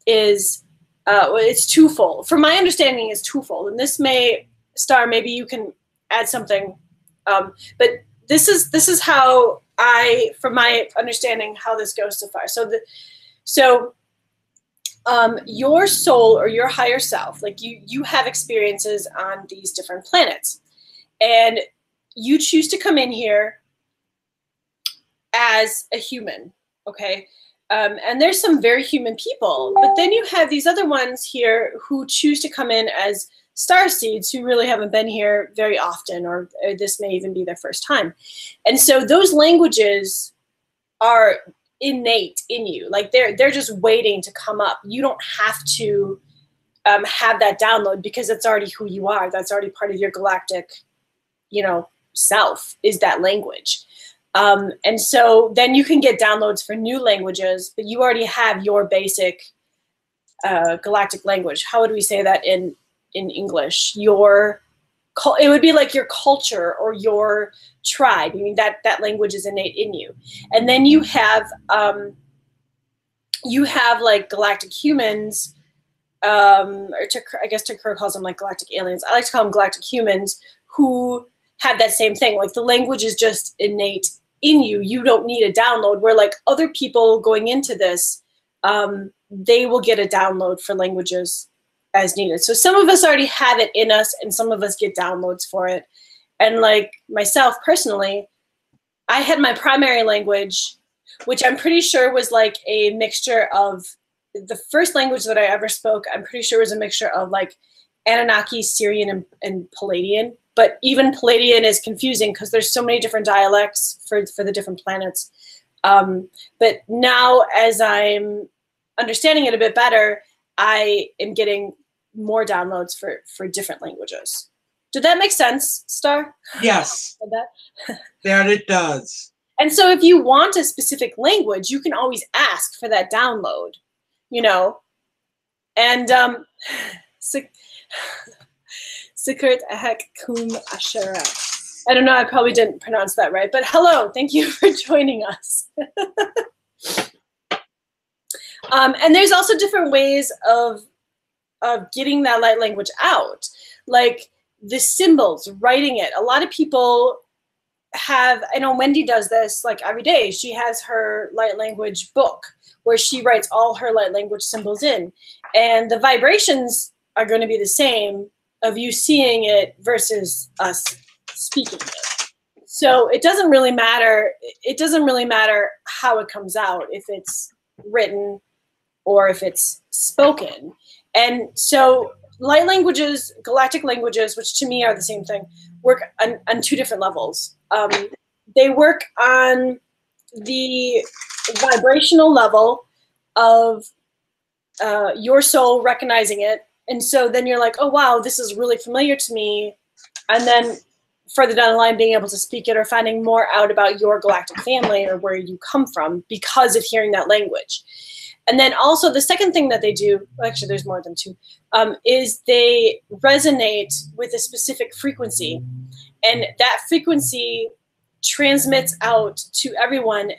is it's twofold. From my understanding, is twofold. And this may, Star, maybe you can add something. But this is how from my understanding, how this goes so far. So your soul or your higher self, like you have experiences on these different planets, and you choose to come in here as a human. Okay, and there's some very human people, but then you have these other ones here who choose to come in as star seeds who really haven't been here very often, or this may even be their first time. And so those languages are innate in you, like they're just waiting to come up. You don't have to have that download, because it's already who you are. That's already part of your galactic, you know, self, is that language. And so then you can get downloads for new languages, but you already have your basic galactic language. How would we say that in English? It would be like your culture or your tribe. I mean, that language is innate in you. And then you have like galactic humans, I guess Tucker calls them like galactic aliens. I like to call them galactic humans, who have that same thing. Like the language is just innate in you. You don't need a download, where like other people going into this,
they will get a download for languages as needed. So some of us already have it in us, and some of us get downloads for it. And like myself personally, I had my primary language, which I'm pretty sure was like a mixture of the first language that I ever spoke. I'm pretty sure was a mixture of like Anunnaki, Syrian, and Palladian. But even Palladian is confusing because there's so many different dialects for the different planets. But now, as I'm understanding it a bit better, I am getting more downloads for different languages. Did that make sense, Star?
Yes, that it does.
And so if you want a specific language, you can always ask for that download, you know. And Sikert Ahek Kum Ashera. I don't know, I probably didn't pronounce that right, but hello, thank you for joining us. And there's also different ways of getting that light language out. Like the symbols, writing it. A lot of people have, I know Wendy does this like every day. She has her light language book where she writes all her light language symbols in. And the vibrations are going to be the same of you seeing it versus us speaking it. So it doesn't really matter. It doesn't really matter how it comes out, if it's written or if it's spoken. And so light languages, galactic languages, which to me are the same thing, work on two different levels. They work on the vibrational level of your soul recognizing it. And so then you're like, oh, wow, this is really familiar to me. And then further down the line, being able to speak it or finding more out about your galactic family or where you come from because of hearing that language. And then also the second thing that they do, well, actually there's more than two, is they resonate with a specific frequency. And that frequency transmits out to everyone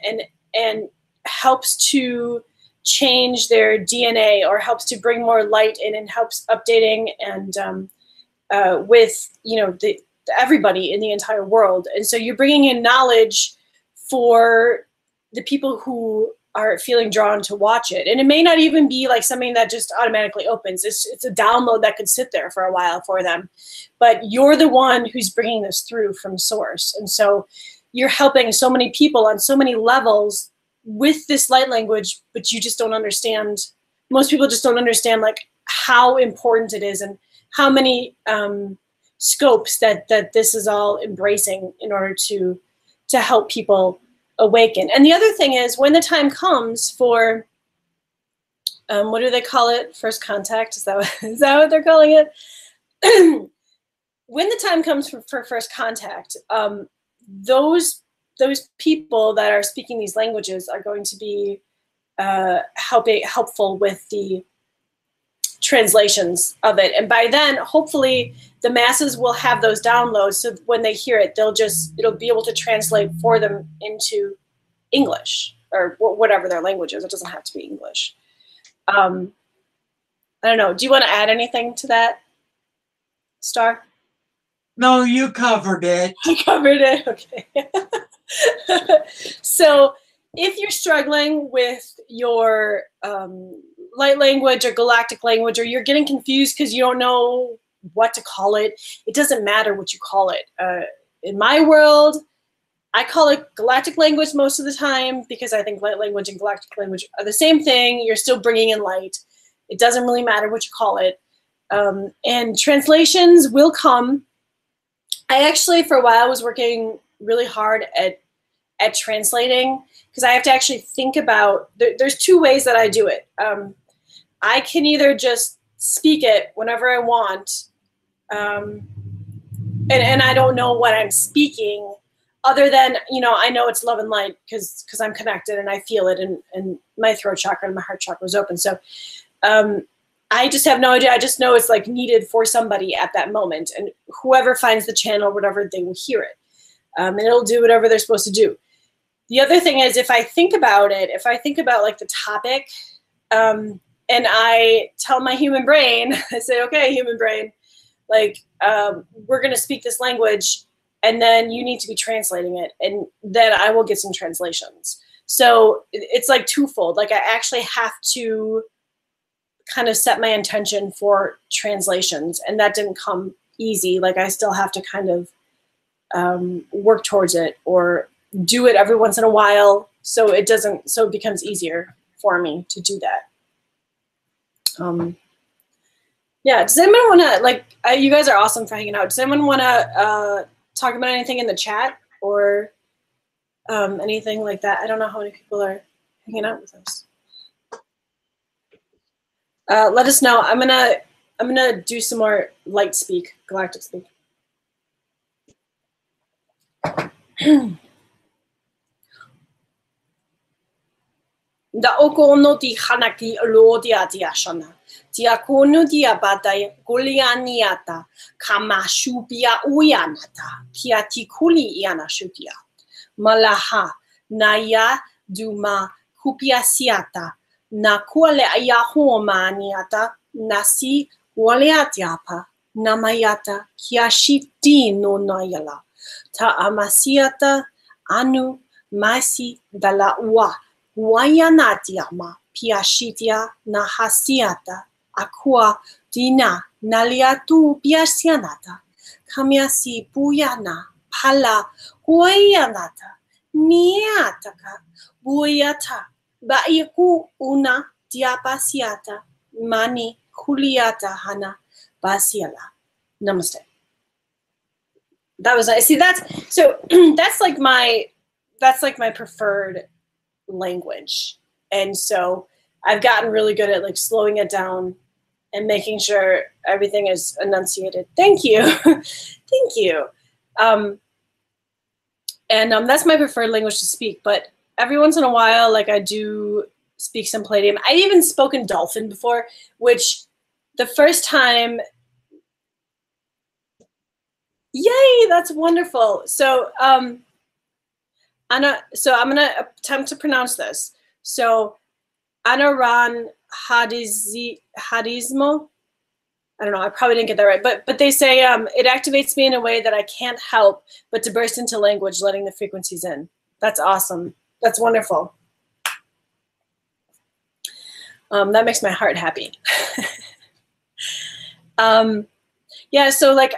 and helps to change their DNA or helps to bring more light in and helps updating and with, you know, everybody in the entire world. And so you're bringing in knowledge for the people who are feeling drawn to watch it. And it may not even be like something that just automatically opens. It's a download that could sit there for a while for them. But you're the one who's bringing this through from source. And so you're helping so many people on so many levels with this light language, but you just don't understand. Most people just don't understand like how important it is and how many scopes that this is all embracing in order to help people awaken. And the other thing is when the time comes for, what do they call it? First contact? Is that what they're calling it? When the time comes for first contact, those people that are speaking these languages are going to be helpful with the translations of it. And by then, hopefully, the masses will have those downloads. So when they hear it, it'll be able to translate for them into English or whatever their language is. It doesn't have to be English. I don't know. Do you want to add anything to that, Star?
No, you covered it.
I covered it. Okay. So if you're struggling with your light language or galactic language, or you're getting confused because you don't know what to call it, it doesn't matter what you call it. In my world, I call it galactic language most of the time because I think light language and galactic language are the same thing. You're still bringing in light. It doesn't really matter what you call it. And translations will come. I actually, for a while, was working really hard at translating because I have to actually think about, there's two ways that I do it. I can either just speak it whenever I want, and I don't know what I'm speaking, other than, you know, I know it's love and light because I'm connected and I feel it, and my throat chakra and my heart chakra is open. So I just have no idea. I just know it's like needed for somebody at that moment, and whoever finds the channel, whatever, they will hear it, and it'll do whatever they're supposed to do. The other thing is, if I think about it, if I think about like the topic, and I tell my human brain, I say, okay, human brain, like, we're going to speak this language, and then you need to be translating it, and then I will get some translations. So it's like twofold. Like I actually have to kind of set my intention for translations, and that didn't come easy. Like I still have to kind of work towards it or do it every once in a while so it becomes easier for me to do that. Yeah, does anyone want to, like, you guys are awesome for hanging out. Does anyone want to talk about anything in the chat or anything like that? I don't know how many people are hanging out with us. Let us know. I'm gonna do some more light speak, galactic speak. Da okono di hanaki lodia diashana. Diakono dia badai golianiata. Kamashubia uyanata. Piati kuli iana shubia. Malaha naya duma kupiasiata. Na kuale ayahoma niata. Nasi waleatiapa. Namayata kiashiti no nayala. Ta amasiata anu masi dala ua. Wayanatiama piashitia nahasiata aqua dina naliatu piasianata kamiasi puyana pala huayanata niataka buyata baiku una diapasiata mani kuliata hana basiala. Namaste. That was nice. See, that's like my preferred language, and so I've gotten really good at like slowing it down and making sure everything is enunciated. Thank you. Thank you. And that's my preferred language to speak, but every once in a while, like I do speak some Palladium. I've even spoken Dolphin before, which the first time, yay, that's wonderful. So I'm gonna attempt to pronounce this. So Anaran Hadismo. I don't know, I probably didn't get that right, but they say it activates me in a way that I can't help but to burst into language, letting the frequencies in. That's awesome. That's wonderful. That makes my heart happy. Yeah, so like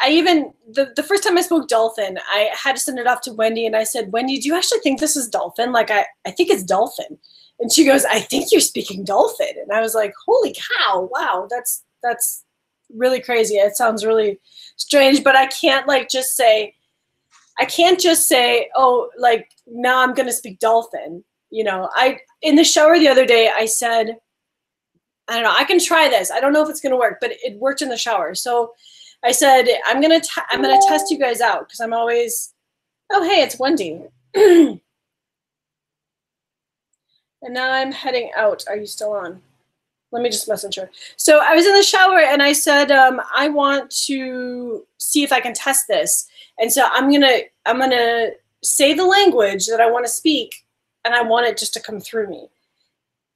I even, the first time I spoke Dolphin, I had to send it off to Wendy, and I said, Wendy, do you actually think this is Dolphin? Like, I think it's Dolphin. And she goes, I think you're speaking Dolphin. And I was like, holy cow, wow, that's really crazy. It sounds really strange, but I can't like just say, oh, like now I'm gonna speak Dolphin. You know, in the shower the other day, I said, I don't know, I can try this. I don't know if it's gonna work, but it worked in the shower. So I said, I'm gonna test you guys out because I'm always, oh hey, it's Wendy. And now I'm heading out. Are you still on? Let me just message her. So I was in the shower and I said, I want to see if I can test this. And so I'm gonna say the language that I want to speak, and I want it just to come through me.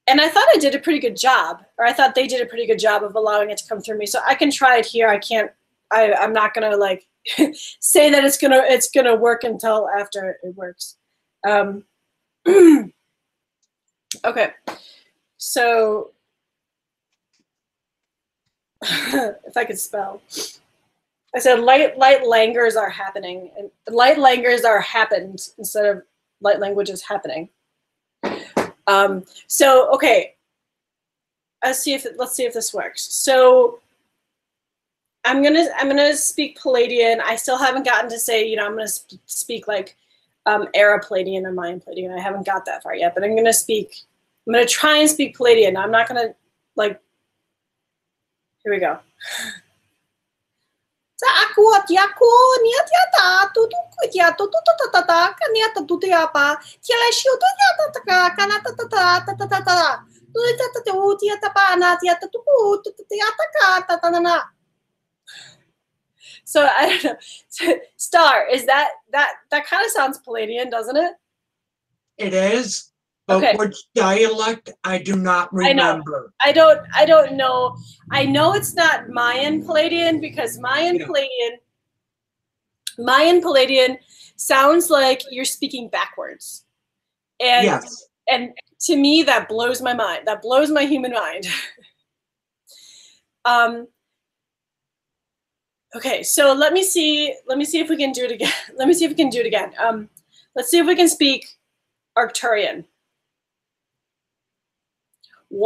And I thought I did a pretty good job, or I thought they did a pretty good job of allowing it to come through me. So I can try it here. I'm not gonna like say that it's gonna work until after it works. Okay, so if I could spell, I said light langers are happening, and light langers are happened instead of light languages happening. So okay, let's see if this works. So I'm gonna speak Palladian. I still haven't gotten to say, you know, I'm gonna speak like Era Palladian or Mayan Palladian. I haven't got that far yet, but I'm gonna try and speak Palladian. I'm not gonna like. Here we go. So I don't know. Star, is that kind of sounds Palladian, doesn't it?
It is. But okay. Which dialect I do not remember.
I don't know. I know it's not Mayan Palladian because Mayan Palladian sounds like you're speaking backwards. And
yes.
And to me that blows my mind. That blows my human mind. Okay, so let me see if we can do it again. Let me see if we can do it again. Let's see if we can speak Arcturian. I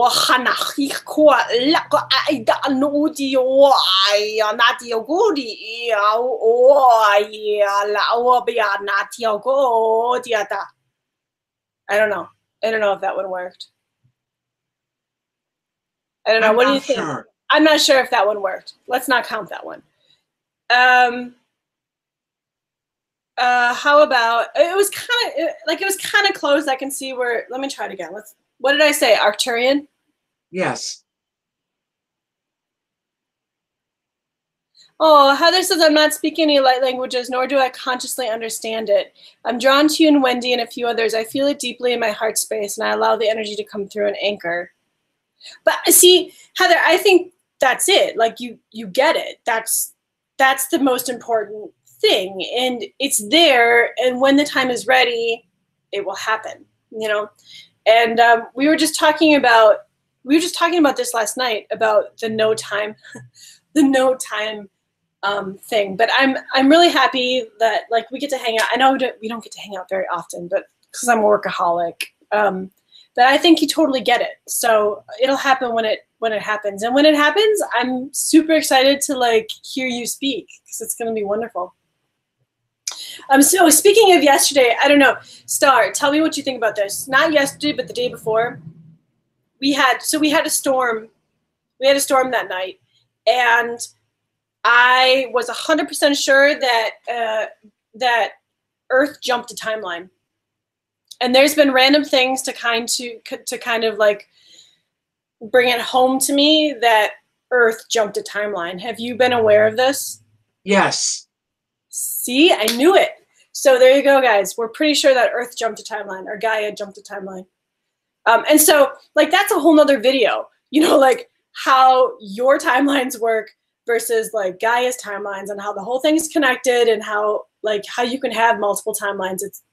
don't know. I don't know if that one worked. I don't know. What do you think?
Sure.
I'm not sure if that one worked. Let's not count that one. How about, it was kind of close. I can see where, let me try it again. What did I say? Arcturian?
Yes.
Oh, Heather says, I'm not speaking any light languages, nor do I consciously understand it. I'm drawn to you and Wendy and a few others. I feel it deeply in my heart space, and I allow the energy to come through and anchor. But see, Heather, I think that's it. Like you get it. That's the most important thing, and it's there. And when the time is ready, it will happen. You know. And we were just talking about this last night about the no time, the no time thing. But I'm really happy that like we get to hang out. I know we don't get to hang out very often, but because I'm a workaholic. But I think you totally get it. So it'll happen when it happens. And when it happens, I'm super excited to like hear you speak because it's going to be wonderful. So speaking of yesterday, I don't know, Star, tell me what you think about this. Not yesterday, but the day before. We had a storm. We had a storm that night, and I was 100% sure that that Earth jumped a timeline. And there's been random things to kind of like bring it home to me that Earth jumped a timeline. Have you been aware of this?
Yes.
See, I knew it. So there you go, guys. We're pretty sure that Earth jumped a timeline, or Gaia jumped a timeline. And so, like, that's a whole nother video, you know, like how your timelines work versus like Gaia's timelines, and how the whole thing's connected, and how you can have multiple timelines. It's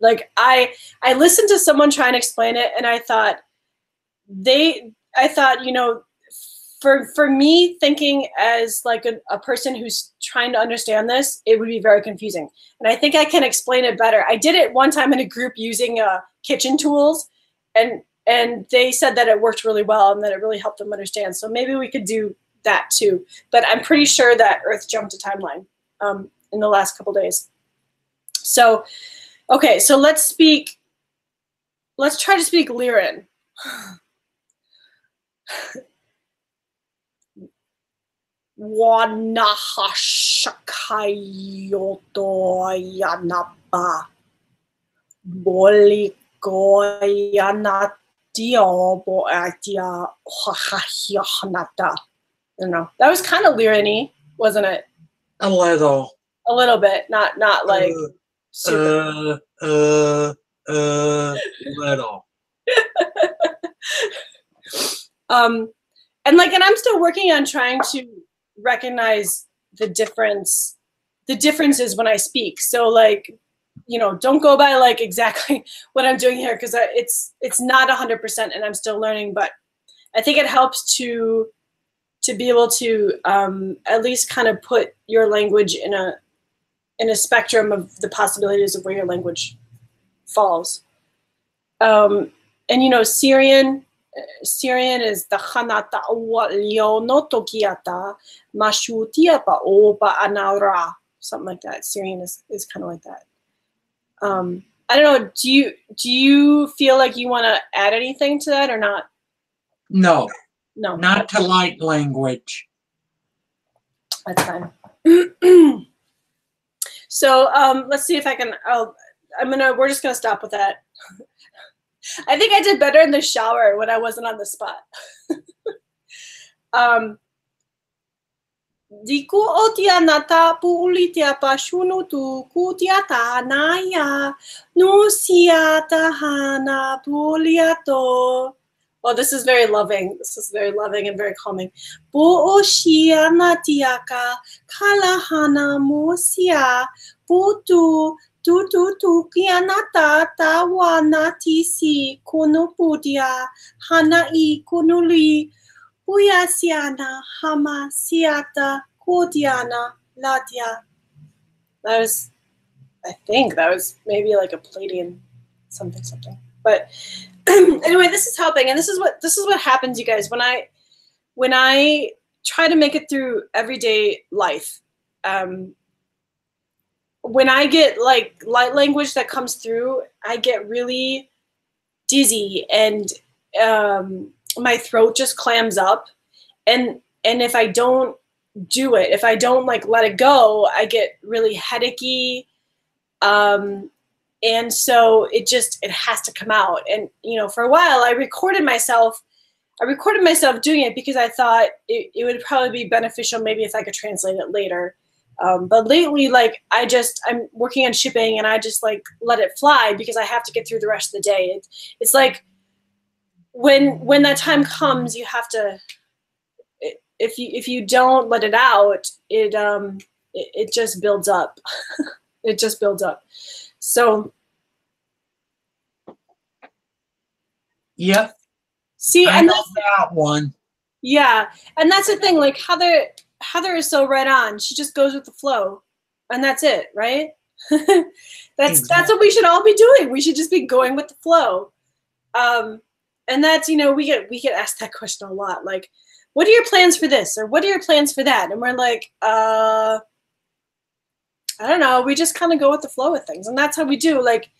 like I listened to someone try and explain it, and I thought, you know, for me, thinking as like a person who's trying to understand this, it would be very confusing. And I think I can explain it better. I did it one time in a group using kitchen tools, and they said that it worked really well and that it really helped them understand. So maybe we could do that too. But I'm pretty sure that Earth jumped a timeline in the last couple days. So, okay, so let's try to speak Lyran. Wanahashakayotoyanapa bolikoyanatioboatia hahahyanata. I don't know. That was kind of Lyran-y, wasn't it?
A little.
A little bit, not like super.
Little.
And I'm still working on trying to recognize the differences when I speak. So like, you know, don't go by like exactly what I'm doing here, because it's not 100% and I'm still learning, but I think it helps to be able to at least kind of put your language in a spectrum of the possibilities of where your language falls. And you know, Syrian is the Hanata Waliono Tokiata Mashutiapa Oba Anara, something like that. Syrian is kind of like that. I don't know. Do you feel like you want to add anything to that or not?
No.
No.
Not to light language.
That's fine. So let's see if I can. We're just gonna stop with that. I think I did better in the shower when I wasn't on the spot. Diku otianata puulitia pashunu tu kutiata naya nusiata hana puliato. Oh, this is very loving. This is very loving and very calming. Buoshianatiaka kalahana musia putu tu kianata tawanatisi kunupudia hana I kunuli
Uyasiana Hama Siata Kodiana Latia. That was, I think that was maybe like a Palladian something. But anyway, this is helping, and this is what happens, you guys, when I try to make it through everyday life. When I get like light language that comes through, I get really dizzy, and my throat just clams up, and if I don't do it, if I don't like let it go, I get really headachy, and so it has to come out. And for a while I recorded myself doing it because I thought it would probably be beneficial maybe if I could translate it later. But lately, like I'm working on shipping, and I just like let it fly because I have to get through the rest of the day. It's like when that time comes, you have to. If you don't let it out, it just builds up. It just builds up. So.
Yep.
See,
I
and
know that one.
Yeah, and that's the thing. Like Heather is so right on. She just goes with the flow, and that's it, right? That's what we should all be doing. We should just be going with the flow. And that's we get asked that question a lot. Like, what are your plans for this, or what are your plans for that? And we're like, I don't know. We just kind of go with the flow of things, and that's how we do. Like,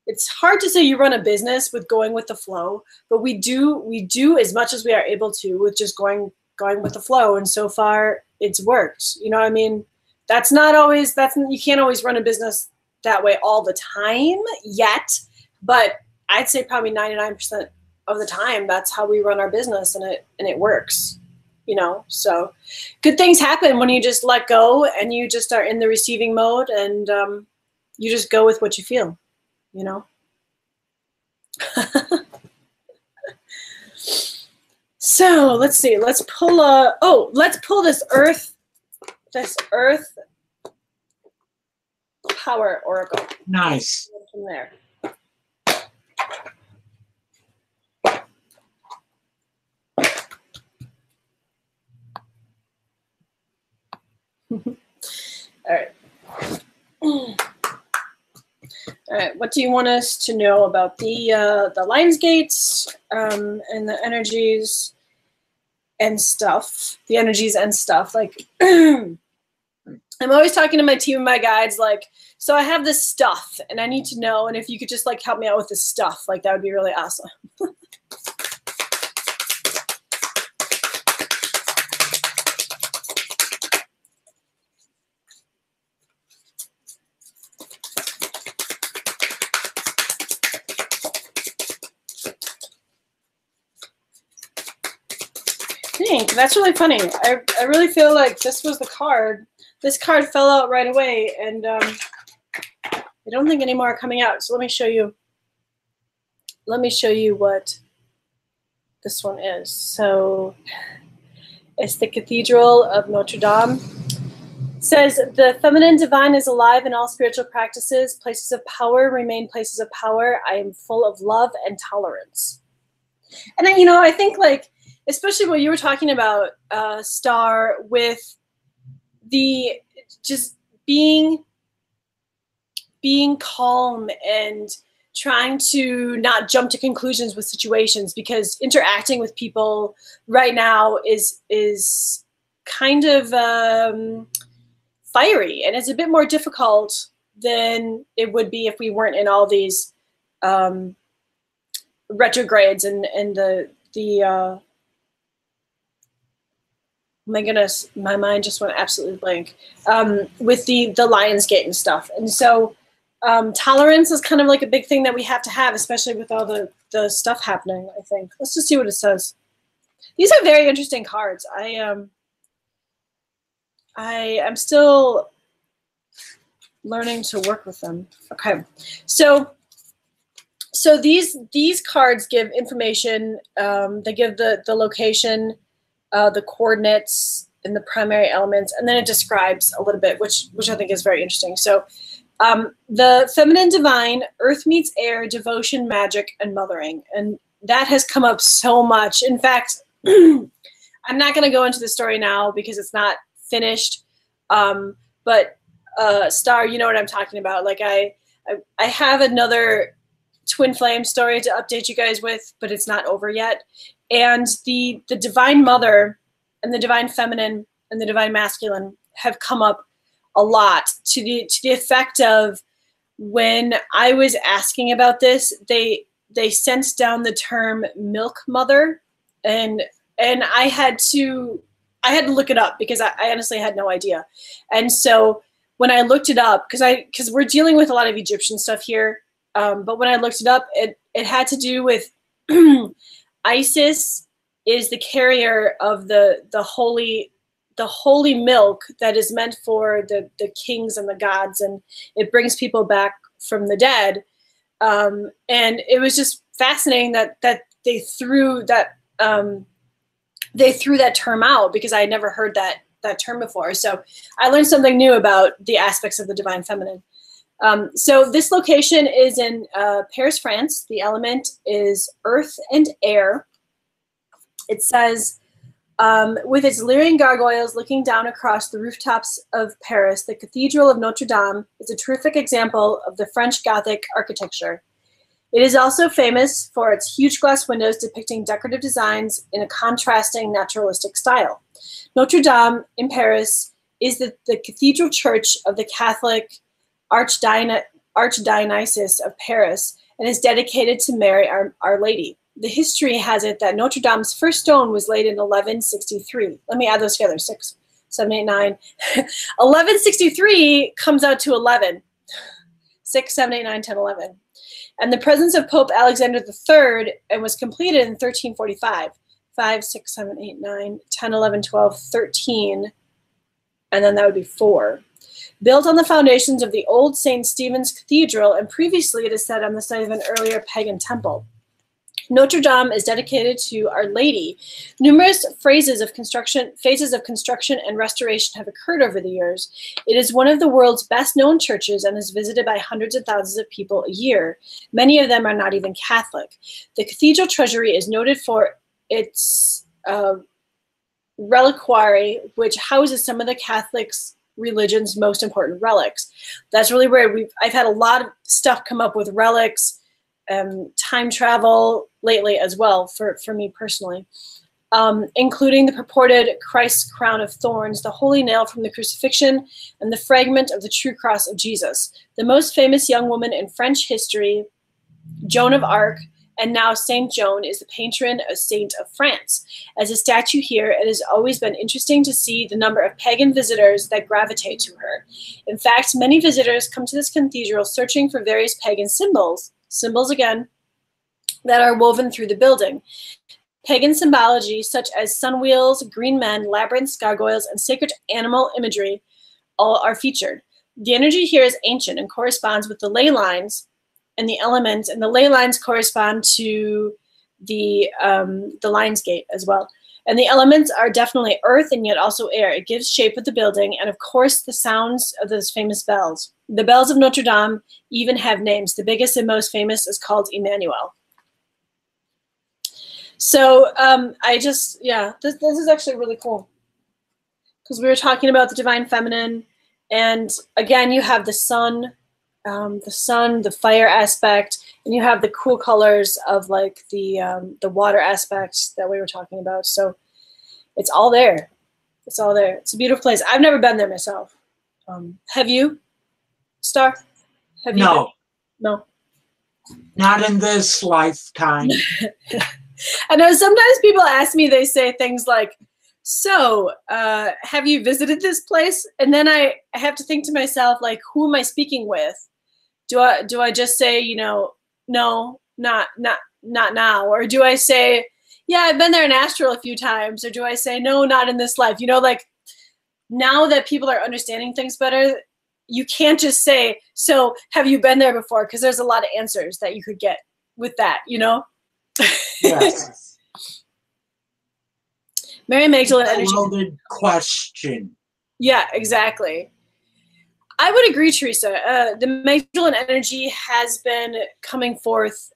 it's hard to say you run a business with going with the flow, but we do as much as we are able to with just going with the flow. And so far it's worked. You know what I mean? You can't always run a business that way all the time yet, but I'd say probably 99% of the time that's how we run our business, and it works. So good things happen when you just let go and you just are in the receiving mode, and you just go with what you feel. So let's see. Let's pull this earth power oracle.
Nice.
From there. All right. All right, what do you want us to know about the Lions Gates and the energies and stuff? The energies and stuff. Like, I'm always talking to my team and my guides, like, so I have this stuff and I need to know, and if you could just like help me out with this stuff, like that would be really awesome. That's really funny. I really feel like this was the card. This card fell out right away, and I don't think any more are coming out. So let me show you. Let me show you what this one is. So it's the Cathedral of Notre Dame. It says the feminine divine is alive in all spiritual practices. Places of power remain places of power. I am full of love and tolerance. And then, I think like, especially what you were talking about, Star, with the just being calm and trying to not jump to conclusions with situations, because interacting with people right now is kind of fiery, and it's a bit more difficult than it would be if we weren't in all these retrogrades and the my goodness, my mind just went absolutely blank, with the Lionsgate and stuff. And so tolerance is kind of like a big thing that we have to have, especially with all the stuff happening, I think. Let's just see what it says. These are very interesting cards. I am still learning to work with them. Okay, so these cards give information. They give the location, the coordinates, and the primary elements, and then it describes a little bit, which I think is very interesting. So the feminine divine, earth meets air, devotion, magic, and mothering. And that has come up so much. In fact,
I'm not going to go into the story now because it's not finished. But Star, you know what I'm talking about. Like I have another twin flame story to update you guys with, but it's not over yet. And the divine mother and the divine feminine and the divine masculine have come up a lot to the effect of, when I was asking about this, they sent down the term milk mother, and I had to look it up because I honestly had no idea. And so when I looked it up, because we're dealing with a lot of Egyptian stuff here, but when I looked it up, it had to do with Isis is the carrier of the holy milk that is meant for the kings and the gods, and it brings people back from the dead. And it was just fascinating that they threw that term out, because I had never heard that term before. So I learned something new about the aspects of the divine feminine. So this location is in Paris, France. The element is earth and air. It says, with its leering gargoyles looking down across the rooftops of Paris, the Cathedral of Notre Dame is a terrific example of the French Gothic architecture. It is also famous for its huge glass windows depicting decorative designs in a contrasting naturalistic style. Notre Dame in Paris is the cathedral church of the Catholic Archdiocese of Paris and is dedicated to Mary, Our Lady. The history has it that Notre Dame's first stone was laid in 1163. Let me add those together. 6, 7, 8, 9. 1163 comes out to 11. 6, 7, 8, 9, 10, 11. And the presence of Pope Alexander III, and was completed in 1345. 5, 6, 7, 8, 9, 10, 11, 12, 13. And then that would be 4. Built on the foundations of the old St. Stephen's Cathedral, and previously it is said on the site of an earlier pagan temple. Notre Dame is dedicated to Our Lady. Numerous phases of construction and restoration have occurred over the years. It is one of the world's best-known churches and is visited by hundreds of thousands of people a year. Many of them are not even Catholic. The cathedral treasury is noted for its reliquary, which houses some of the Catholic religion's most important relics. That's really where I've had a lot of stuff come up with relics, time travel lately as well for me personally, including the purported Christ's crown of thorns, the holy nail from the crucifixion, and the fragment of the true cross of Jesus. The most famous young woman in French history, Joan of Arc, and now Saint Joan, is the patron saint of France. As a statue here, it has always been interesting to see the number of pagan visitors that gravitate to her. In fact, many visitors come to this cathedral searching for various pagan symbols again, that are woven through the building. Pagan symbology such as sun wheels, green men, labyrinths, gargoyles, and sacred animal imagery all are featured. The energy here is ancient and corresponds with the ley lines and the elements, and the ley lines correspond to the Lions Gate as well. And the elements are definitely earth and yet also air. It gives shape of the building, and of course the sounds of those famous bells. The bells of Notre Dame even have names. The biggest and most famous is called Emmanuel. So this is actually really cool, because we were talking about the divine feminine, and again you have the sun, the fire aspect, and you have the cool colors of like the water aspect that we were talking about. So it's all there. It's all there. It's a beautiful place. I've never been there myself. Have you, Star? Have you?
No.
Been? No.
Not in this lifetime.
I know sometimes people ask me, they say things like, so have you visited this place? And then I have to think to myself, like, who am I speaking with? Do I just say, you know, no, not now? Or do I say, yeah, I've been there in astral a few times? Or do I say, no, not in this life? You know, like, now that people are understanding things better, you can't just say, so have you been there before? Because there's a lot of answers that you could get with that, you know?
Yes.
Mary Magdalene energy.
Loaded question.
Yeah, exactly. I would agree, Teresa. The Magdalene energy has been coming forth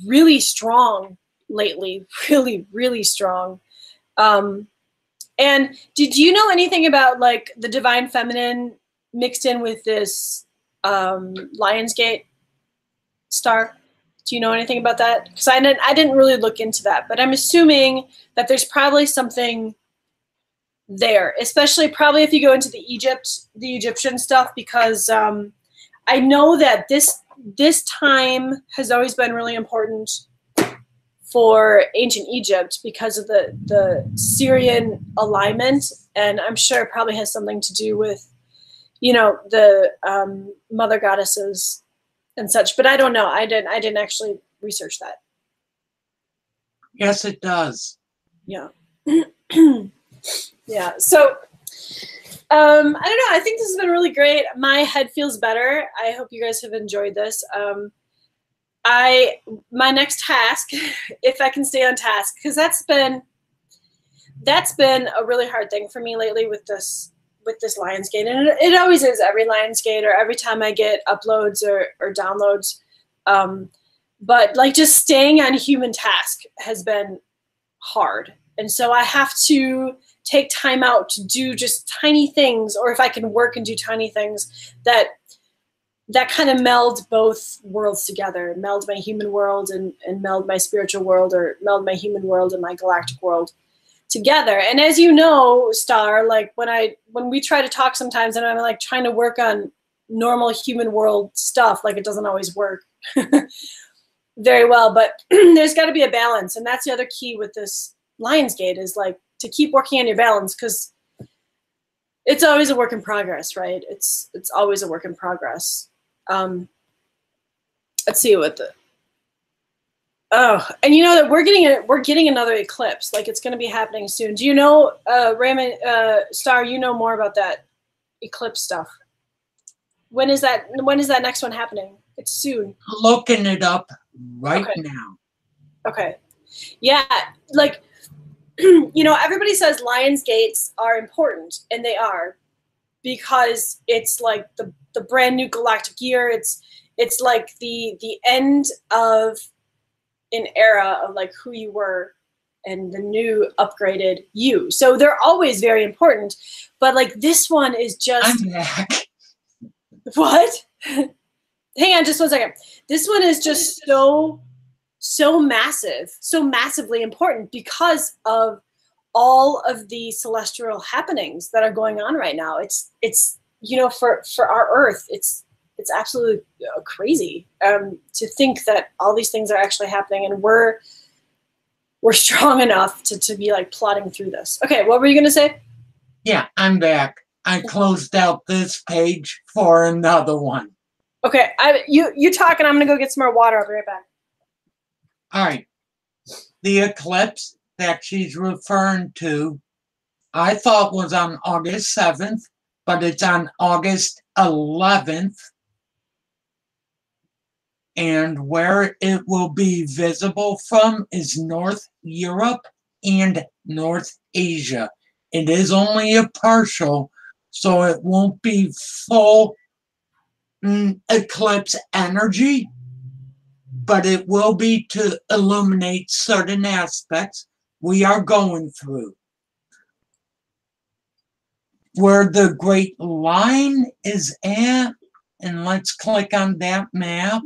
really strong lately, really, really strong. And did you know anything about like the divine feminine mixed in with this Lionsgate star? Do you know anything about that? Because I didn't really look into that, but I'm assuming that there's probably something there, especially probably if you go into the Egyptian stuff, because I know that this time has always been really important for ancient Egypt because of the Syrian alignment, and I'm sure it probably has something to do with, you know, the mother goddesses and such. But I don't know. I didn't actually research that.
Yes, it does.
Yeah. Yeah. So I don't know. I think this has been really great. My head feels better. I hope you guys have enjoyed this. My next task, if I can stay on task, because that's been a really hard thing for me lately with this Lionsgate, and it always is every Lionsgate or every time I get uploads or downloads. But like just staying on human task has been hard, and so I have to take time out to do just tiny things, or if I can work and do tiny things that kind of meld both worlds together, meld my human world and meld my spiritual world, or meld my human world and my galactic world together. And as you know, Star, like when we try to talk sometimes and I'm like trying to work on normal human world stuff, like it doesn't always work very well, but there's got to be a balance. And that's the other key with this Lionsgate, is like to keep working on your balance, because it's always a work in progress, right? It's always a work in progress. Let's see what the, oh, and you know that we're getting another eclipse. Like it's going to be happening soon. Do you know, Raymond, Star? You know more about that eclipse stuff. When is that next one happening? It's soon.
Looking it up right now.
Okay. Yeah, like you know, everybody says Lionsgates are important, and they are, because it's like the brand new galactic year. It's like the end of an era of like who you were and the new upgraded you. So they're always very important, but like this one is just
I'm back.
What? Hang on just 1 second. This one is just so massive, so massively important because of all of the celestial happenings that are going on right now. It's you know, for our Earth, it's absolutely crazy to think that all these things are actually happening, and we're strong enough to be like plotting through this. Okay, what were you gonna say?
Yeah, I'm back. I closed out this page for another one.
Okay, you talk, and I'm gonna go get some more water. I'll be right back.
All right. The eclipse that she's referring to, I thought was on August 7th, but it's on August 11th. And where it will be visible from is North Europe and North Asia. It is only a partial, so it won't be full eclipse energy, but it will be to illuminate certain aspects we are going through. Where the Great Line is at, and let's click on that map,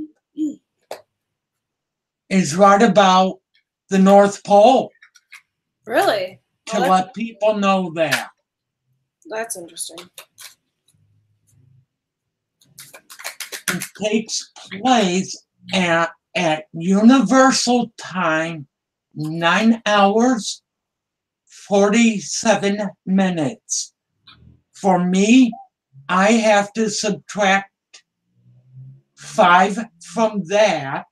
is right about the North Pole.
Really?
To let people know that.
That's interesting.
It takes place at Universal Time, 9 hours, 47 minutes. For me, I have to subtract 5 from that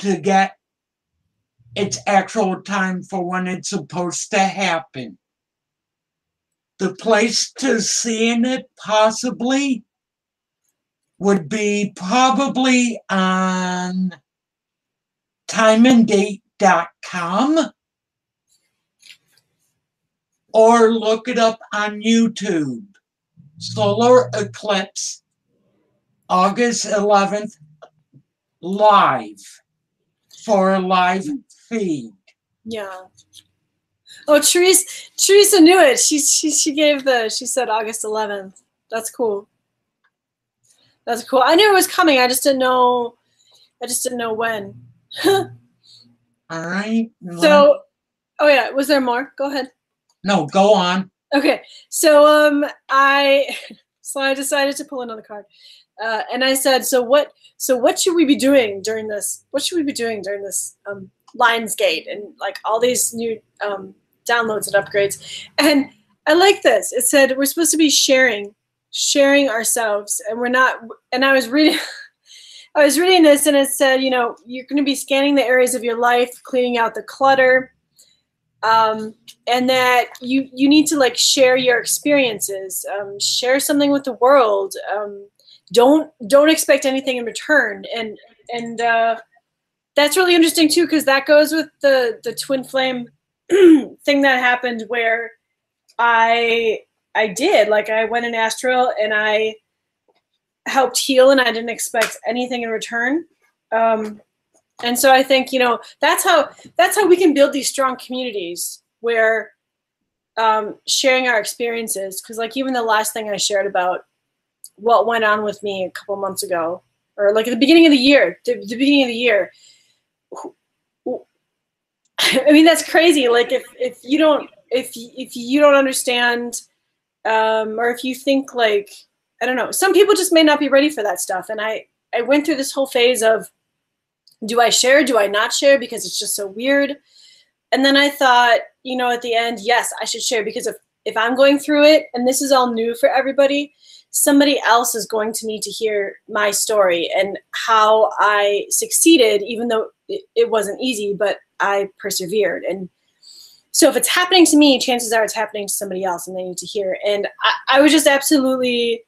to get its actual time for when it's supposed to happen. The place to see it possibly would be probably on timeanddate.com or look it up on YouTube. Solar eclipse, August 11th, live. for a live feed.
Yeah. Oh, Teresa knew it. She said August 11th. That's cool. That's cool. I knew it was coming. I just didn't know when.
All right.
So, oh yeah, was there more? Go ahead.
No, go on.
Okay. So I decided to pull another card. And I said, so what should we be doing during this? What should we be doing during this Lionsgate and like all these new downloads and upgrades? And I like this. It said we're supposed to be sharing ourselves, and we're not. And I was reading this, and it said, you know, you're going to be scanning the areas of your life, cleaning out the clutter, and that you need to like share your experiences, share something with the world. Don't expect anything in return, and that's really interesting too, because that goes with the twin flame thing that happened where I went in astral and I helped heal, and I didn't expect anything in return. And so I think, you know, that's how we can build these strong communities where sharing our experiences, because like even the last thing I shared about what went on with me a couple months ago, or like at the beginning of the year, I mean, that's crazy. Like if you don't understand, or if you think like, I don't know, some people just may not be ready for that stuff. And I went through this whole phase of, do I share? Do I not share? Because it's just so weird. And then I thought, you know, at the end, yes, I should share, because if I'm going through it and this is all new for everybody, somebody else is going to need to hear my story and how I succeeded, even though it wasn't easy, but I persevered. And so if it's happening to me, chances are it's happening to somebody else and they need to hear. And I was just absolutely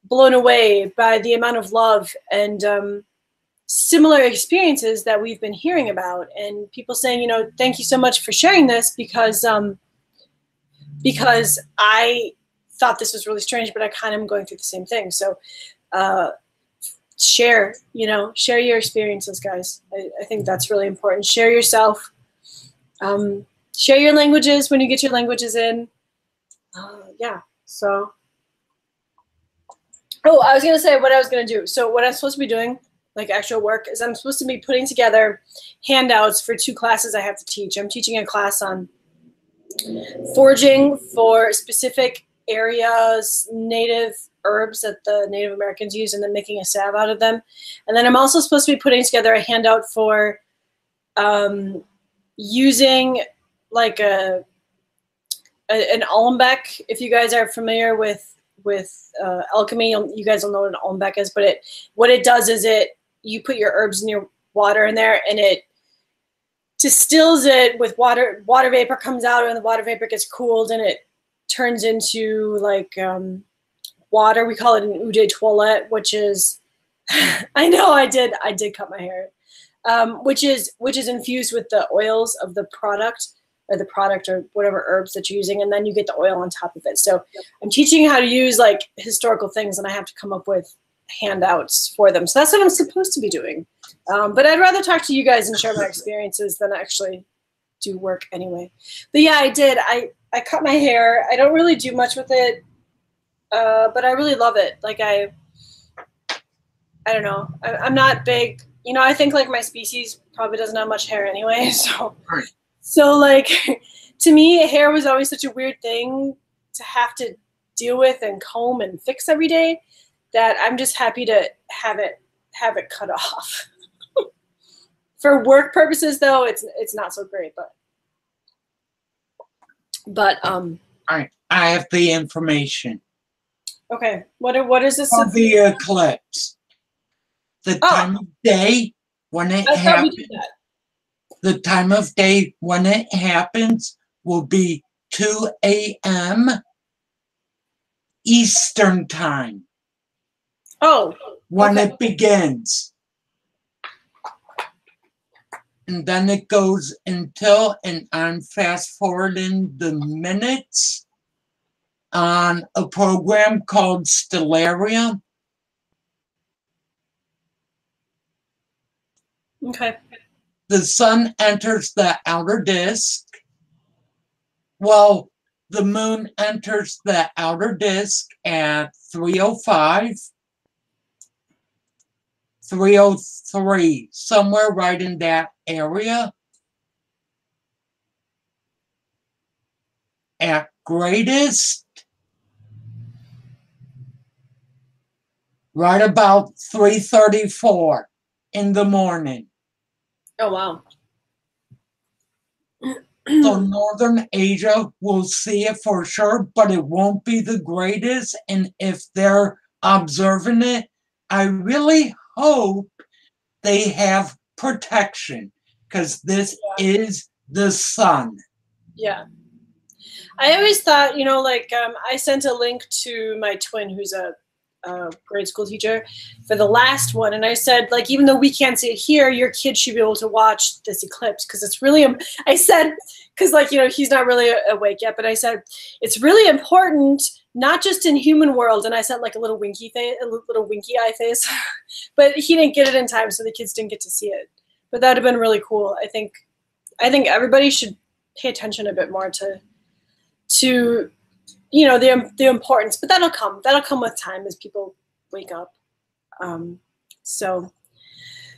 blown away by the amount of love and similar experiences that we've been hearing about, and people saying, you know, thank you so much for sharing this, because I thought this was really strange, but I kind of am going through the same thing. So share your experiences, guys. I think that's really important. Share yourself. Share your languages when you get your languages in. Yeah, so. Oh, I was going to say what I was going to do. So what I'm supposed to be doing, like actual work, is I'm supposed to be putting together handouts for 2 classes I have to teach. I'm teaching a class on foraging for specific areas, native herbs that the Native Americans use, and then making a salve out of them. And then I'm also supposed to be putting together a handout for using like an alembic. If you guys are familiar with alchemy, you guys will know what an alembic is. But what it does is you put your herbs and your water in there, and it distills it with water. Water vapor comes out, and the water vapor gets cooled, and it turns into like water. We call it an eau de toilette, which is I know I did cut my hair, which is infused with the oils of the product or whatever herbs that you're using, and then you get the oil on top of it. So I'm teaching how to use like historical things, and I have to come up with handouts for them. So that's what I'm supposed to be doing. But I'd rather talk to you guys and share my experiences than actually do work anyway. But yeah, I did. I cut my hair. I don't really do much with it, but I really love it. Like I don't know. I'm not big. You know, I think like my species probably doesn't have much hair anyway. So like, to me, hair was always such a weird thing to have to deal with and comb and fix every day, that I'm just happy to have it cut off. For work purposes, though, it's not so great. But
all right, I have the information.
Okay, what is this?
For the eclipse, the time of day when it happens. The time of day when it happens will be 2 a.m. Eastern time.
Oh.
When it begins. And then it goes until, and I'm fast forwarding the minutes on a program called Stellarium.
Okay.
the sun enters the outer disk. Well, the moon enters the outer disk at 3:05, 3:03, somewhere right in that area. At greatest, right about 3:34 in the morning.
Oh, wow.
So Northern Asia will see it for sure, but it won't be the greatest. And if they're observing it, I really hope they have protection, because this is the sun.
Yeah. I always thought, you know, like I sent a link to my twin who's a grade school teacher for the last one. And I said, like, even though we can't see it here, your kids should be able to watch this eclipse because it's really, I said, because like, you know, he's not really awake yet, but I said, it's really important, not just in human world. And I sent like a little winky face, a little winky eye face, but he didn't get it in time. So the kids didn't get to see it, but that would have been really cool. I think everybody should pay attention a bit more to you know, the importance, but that'll come with time as people wake up. So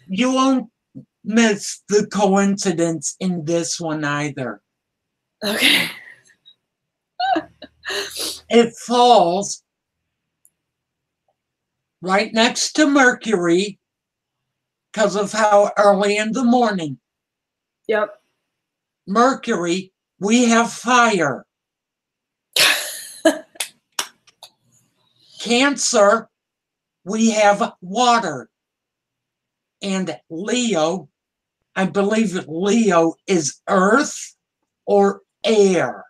you won't miss the coincidence in this one either.
Okay.
It falls right next to Mercury because of how early in the morning.
Yep.
Mercury, we have fire. Cancer, we have water. And Leo, I believe Leo is earth or air.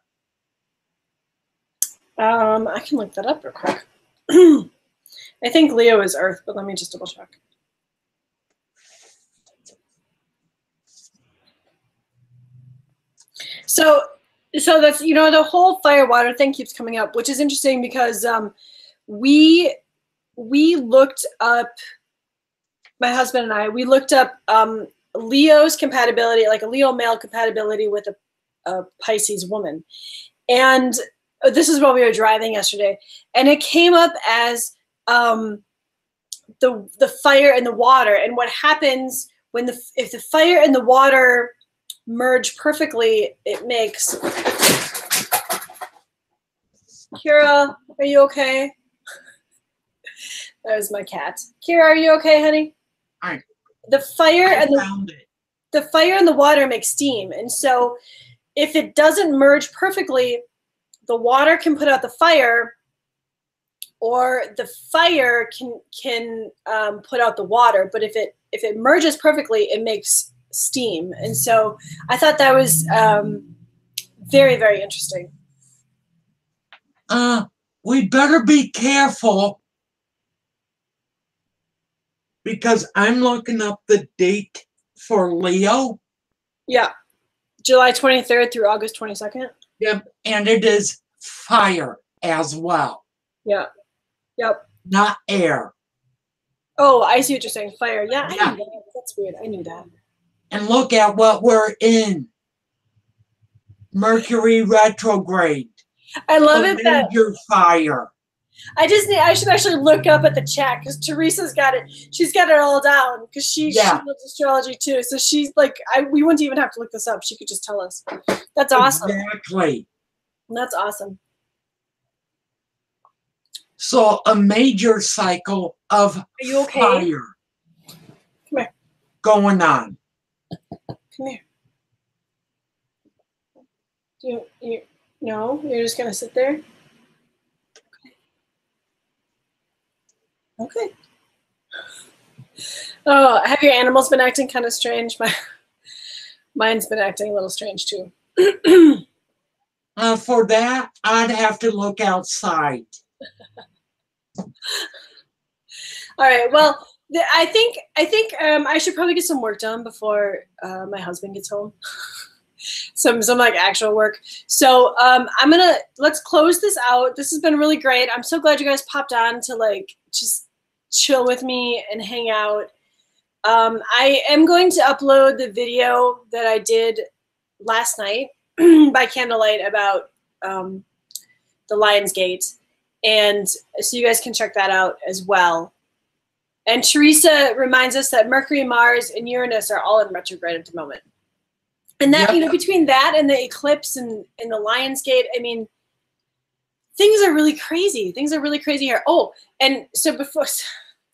I can look that up real quick. I think Leo is earth, but let me just double check. So that's, you know, the whole fire water thing keeps coming up, which is interesting because we looked up, my husband and I, we looked up Leo's compatibility, like a Leo male compatibility with a Pisces woman. And this is while we were driving yesterday. And it came up as the fire and the water. And what happens when if the fire and the water merge perfectly, it makes... Kira, are you okay? That was my cat. Kira, are you okay, honey?
All right.
The fire and
the
fire and the water make steam, and so if it doesn't merge perfectly, the water can put out the fire, or the fire can put out the water. But if it merges perfectly, it makes steam, and so I thought that was very, very interesting.
We better be careful because I'm looking up the date for Leo.
Yeah, July 23rd through August 22nd.
Yep, and it is fire as well.
Yeah, yep.
Not air.
Oh, I see what you're saying. Fire. Yeah,
Yeah.
I knew that. That's weird. I knew that.
And look at what we're in. Mercury retrograde.
I love it that
major fire.
I should actually look up at the chat because Teresa's got it. She's got it all down because she loves astrology too. So she's like, we wouldn't even have to look this up. She could just tell us. That's awesome.
Exactly.
That's awesome.
So a major cycle of
Are you okay?
fire
Come here.
going on.
Come here. No, you're just gonna sit there. Okay. Oh, have your animals been acting kind of strange? Mine's been acting a little strange too.
For that, I'd have to look outside.
All right. Well, I think I should probably get some work done before my husband gets home. some like actual work. So let's close this out. This has been really great. I'm so glad you guys popped on to like just chill with me and hang out.
I am going to upload the video that I did last night by candlelight about the Lion's Gate, and so you guys can check that out as well. And Teresa reminds us that Mercury, Mars, and Uranus are all in retrograde at the moment. And that, you know, between that and the eclipse and the Lion's Gate, I mean, things are really crazy. Things are really crazy here. Oh, and so before,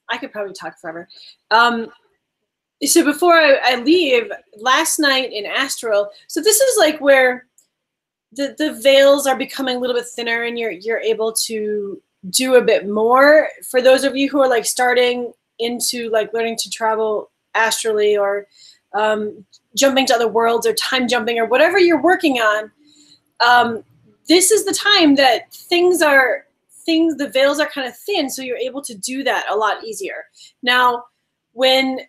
I could probably talk forever. So before I leave, last night in Astral, so this is like where the veils are becoming a little bit thinner and you're able to do a bit more. For those of you who are like starting into like learning to travel astrally or jumping to other worlds or time jumping or whatever you're working on, this is the time that the veils are kind of thin, so you're able to do that a lot easier. Now, when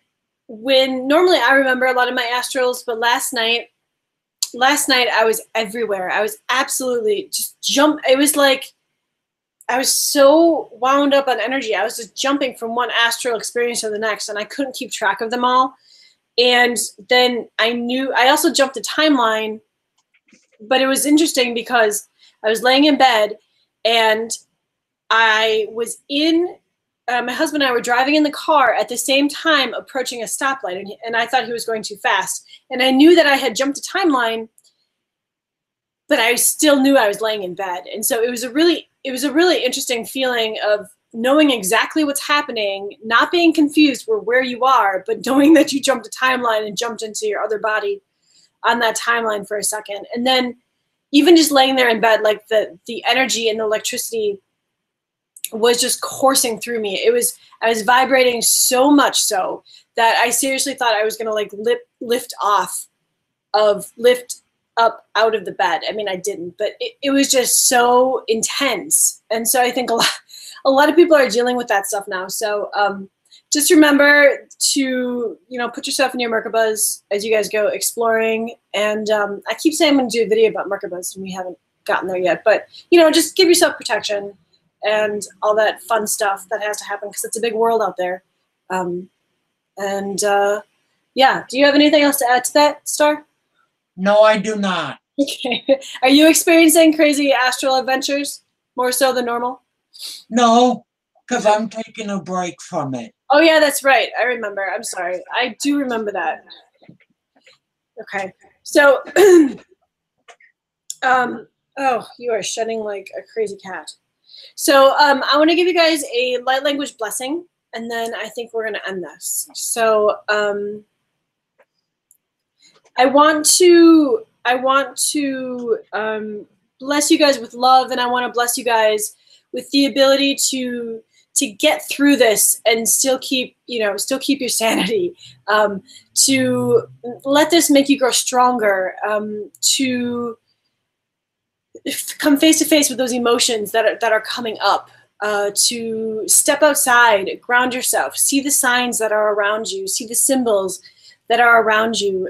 normally I remember a lot of my astrals, but last night I was everywhere. I was absolutely just it was like I was so wound up on energy. I was just jumping from one astral experience to the next, and I couldn't keep track of them all. And then I also jumped a timeline, but it was interesting because I was laying in bed and I was my husband and I were driving in the car at the same time approaching a stoplight, and I thought he was going too fast. And I knew that I had jumped a timeline, but I still knew I was laying in bed. And so it was a really interesting feeling of knowing exactly what's happening, not being confused for where you are, but knowing that you jumped a timeline and jumped into your other body on that timeline for a second. And then even just laying there in bed, like the energy and the electricity was just coursing through me. I was vibrating so much so that I seriously thought I was going to like lift up out of the bed. I mean, I didn't, but it was just so intense. And so I think a lot of people are dealing with that stuff now. So just remember to, put yourself in your Merkabas as you guys go exploring. And I keep saying I'm going to do a video about Merkabas, and we haven't gotten there yet. But, just give yourself protection and all that fun stuff that has to happen, because it's a big world out there. Yeah, do you have anything else to add to that, Star?
No, I do not.
Okay. Are you experiencing crazy astral adventures more so than normal?
No, because I'm taking a break from it.
Oh, yeah, that's right. I remember. I'm sorry. I do remember that. Okay. So, oh, you are shedding like a crazy cat. So I want to give you guys a light language blessing, and then I think we're going to end this. So I want to bless you guys with love, and I want to bless you guys with the ability to get through this and still keep your sanity, to let this make you grow stronger, to come face to face with those emotions that are coming up, to step outside, ground yourself, see the signs that are around you, see the symbols that are around you,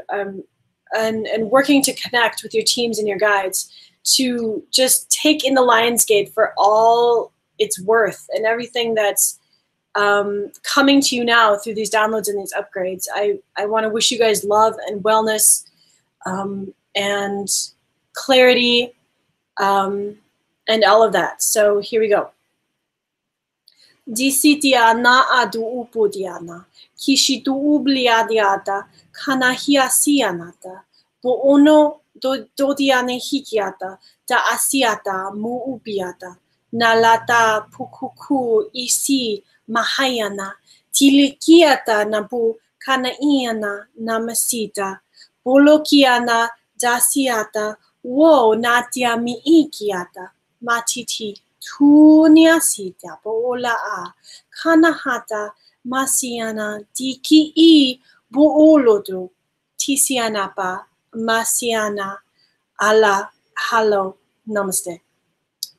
and working to connect with your teams and your guides, to just take in the Lion's Gate for all its worth and everything that's coming to you now through these downloads and these upgrades. I want to wish you guys love and wellness, and clarity, and all of that. So here we go. Disitiana adu upudiana, kishitu ubliadiata, kanahiasianata, boono dodiane hikiata, da asiata mu ubiata, nalata pukuku isi mahayana, tilikiata nabu kanaiana namasita, bolokiana dasiata, wo natia miikiata, matiti tuniasita boola a, kanahata masiana diki I boolodo, tisianapa masiana ala halo namaste.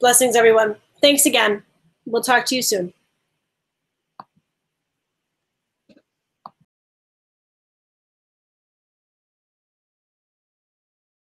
Blessings, everyone. Thanks again. We'll talk to you soon.